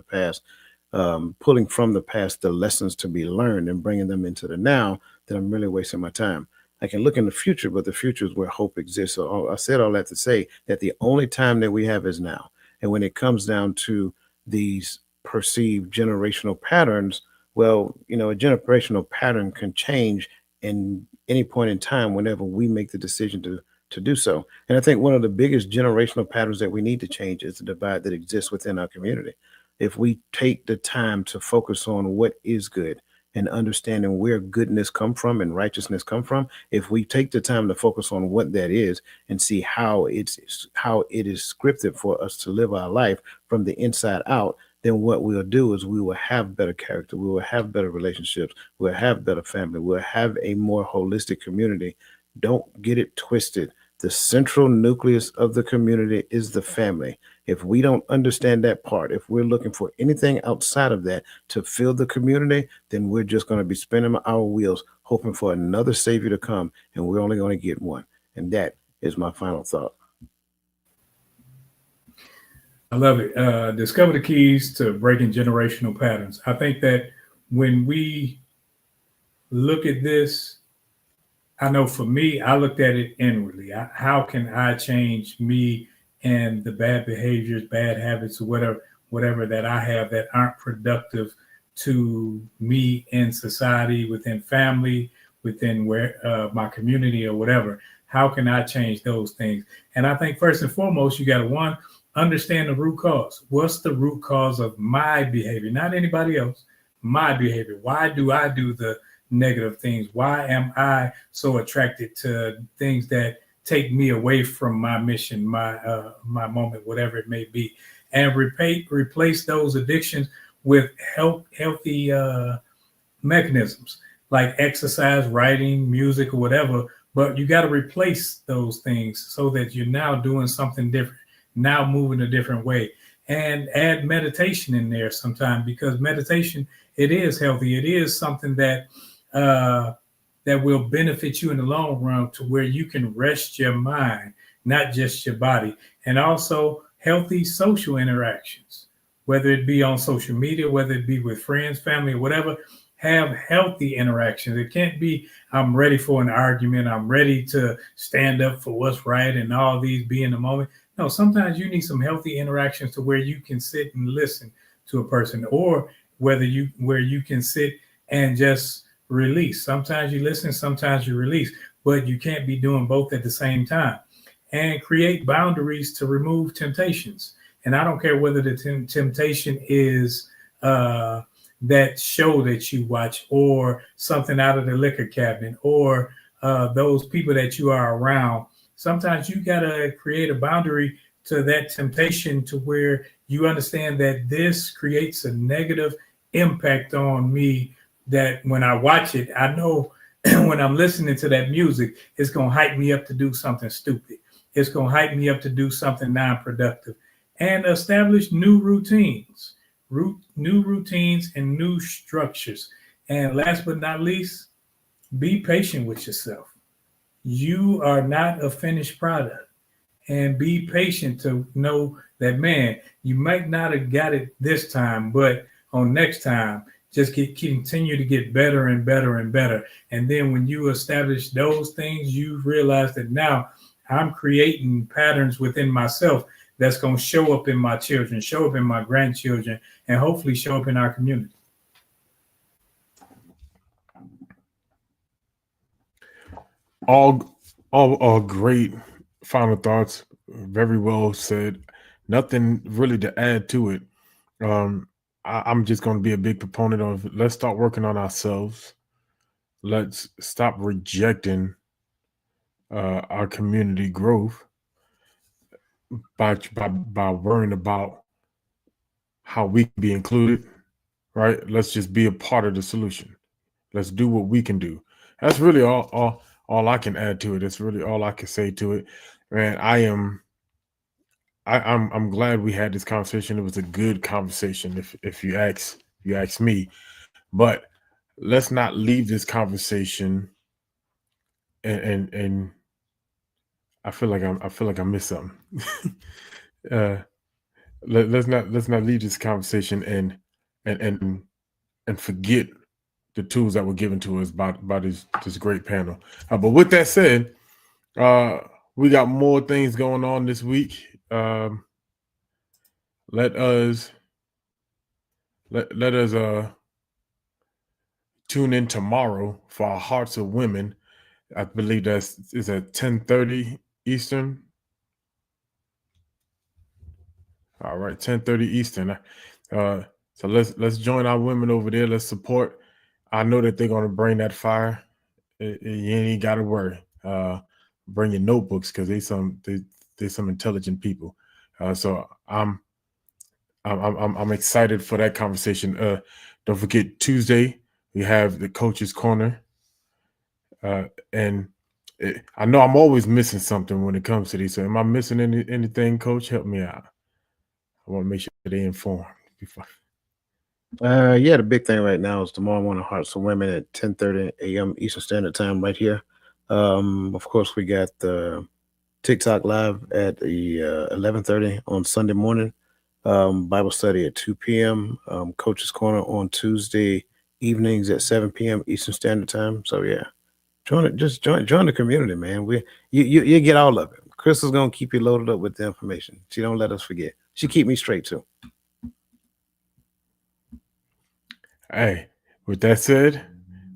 from the past the lessons to be learned and bringing them into the now, then I'm really wasting my time. I can look in the future, but the future is where hope exists. So I said all that to say that the only time that we have is now. And when it comes down to these perceived generational patterns, well, a generational pattern can change in any point in time whenever we make the decision to do so. And I think one of the biggest generational patterns that we need to change is the divide that exists within our community. If we take the time to focus on what is good and understanding where goodness come from and righteousness come from, if we take the time to focus on what that is and see how it is scripted for us to live our life from the inside out, then what we'll do is we will have better character, we will have better relationships, we'll have better family, we'll have a more holistic community. Don't get it twisted. The central nucleus of the community is the family. If we don't understand that part, if we're looking for anything outside of that to fill the community, then we're just going to be spinning our wheels, hoping for another savior to come, and we're only going to get one. And that is my final thought. I love it. Discover the keys to breaking generational patterns. I think that when we look at this, I know for me, I looked at it inwardly. How can I change me and the bad behaviors, bad habits, or whatever that I have that aren't productive to me in society, within family, within where my community or whatever? How can I change those things? And I think first and foremost, you got to understand the root cause. What's the root cause of my behavior? Not anybody else, my behavior. Why do I do the negative things? Why am I so attracted to things that take me away from my mission, my moment, whatever it may be? And replace those addictions with healthy mechanisms like exercise, writing, music, or whatever. But you got to replace those things so that you're now doing something different, now moving a different way. And add meditation in there sometime, because meditation, it is healthy. It is something that that will benefit you in the long run, to where you can rest your mind, not just your body. And also healthy social interactions, whether it be on social media, whether it be with friends, family, or whatever. Have healthy interactions. It can't be, I'm ready for an argument, I'm ready to stand up for what's right, and all these be in the moment. No, sometimes you need some healthy interactions to where you can sit and listen to a person, or where you can sit and just release. Sometimes you listen, sometimes you release, but you can't be doing both at the same time. And create boundaries to remove temptations. And I don't care whether the temptation is that show that you watch, or something out of the liquor cabinet, or those people that you are around. Sometimes you got to create a boundary to that temptation, to where you understand that this creates a negative impact on me, that when I watch it, I know when I'm listening to that music, it's going to hype me up to do something stupid. It's going to hype me up to do something non-productive. And establish new routines and new structures. And last but not least, be patient with yourself. You are not a finished product. And be patient to know that, man, you might not have got it this time, but on next time, just continue to get better and better and better. And then when you establish those things, you realize that now I'm creating patterns within myself that's going to show up in my children, show up in my grandchildren, and hopefully show up in our community. All great final thoughts. Very well said. Nothing really to add to it. I'm just going to be a big proponent of, let's start working on ourselves. Let's stop rejecting our community growth by worrying about how we can be included, right? Let's just be a part of the solution. Let's do what we can do. That's really all I can add to it. That's really all I can say to it. Man, I'm glad we had this conversation. It was a good conversation, if you ask me. But let's not leave this conversation and I feel like I missed something. uh, let's not leave this conversation and forget the tools that were given to us by this great panel. But with that said, we got more things going on this week. Let us tune in tomorrow for our Hearts of Women. I believe is at 10:30 Eastern. All right, 10:30 Eastern. So let's join our women over there. Let's support. I know that they're gonna bring that fire. You ain't got to worry. Bring your notebooks because they some intelligent people. So I'm excited for that conversation. Don't forget Tuesday we have the Coach's Corner. And I know I'm always missing something when it comes to these. So am I missing anything, Coach? Help me out. I want to make sure they informed. Yeah, the big thing right now is tomorrow morning Hearts of Women at 10:30 a.m. Eastern Standard Time right here. Of course, we got the TikTok live at the 11:30 on Sunday morning. Bible study at 2 p.m. Coach's Corner on Tuesday evenings at 7 p.m. Eastern Standard Time. So yeah, join the community, man. You get all of it. Crystal's gonna keep you loaded up with the information. She don't let us forget. She keep me straight too. Hey, with that said,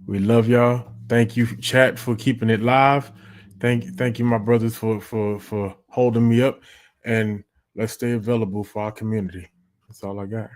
we love y'all. Thank you, chat, for keeping it live. Thank you, my brothers, for holding me up. And let's stay available for our community. That's all I got.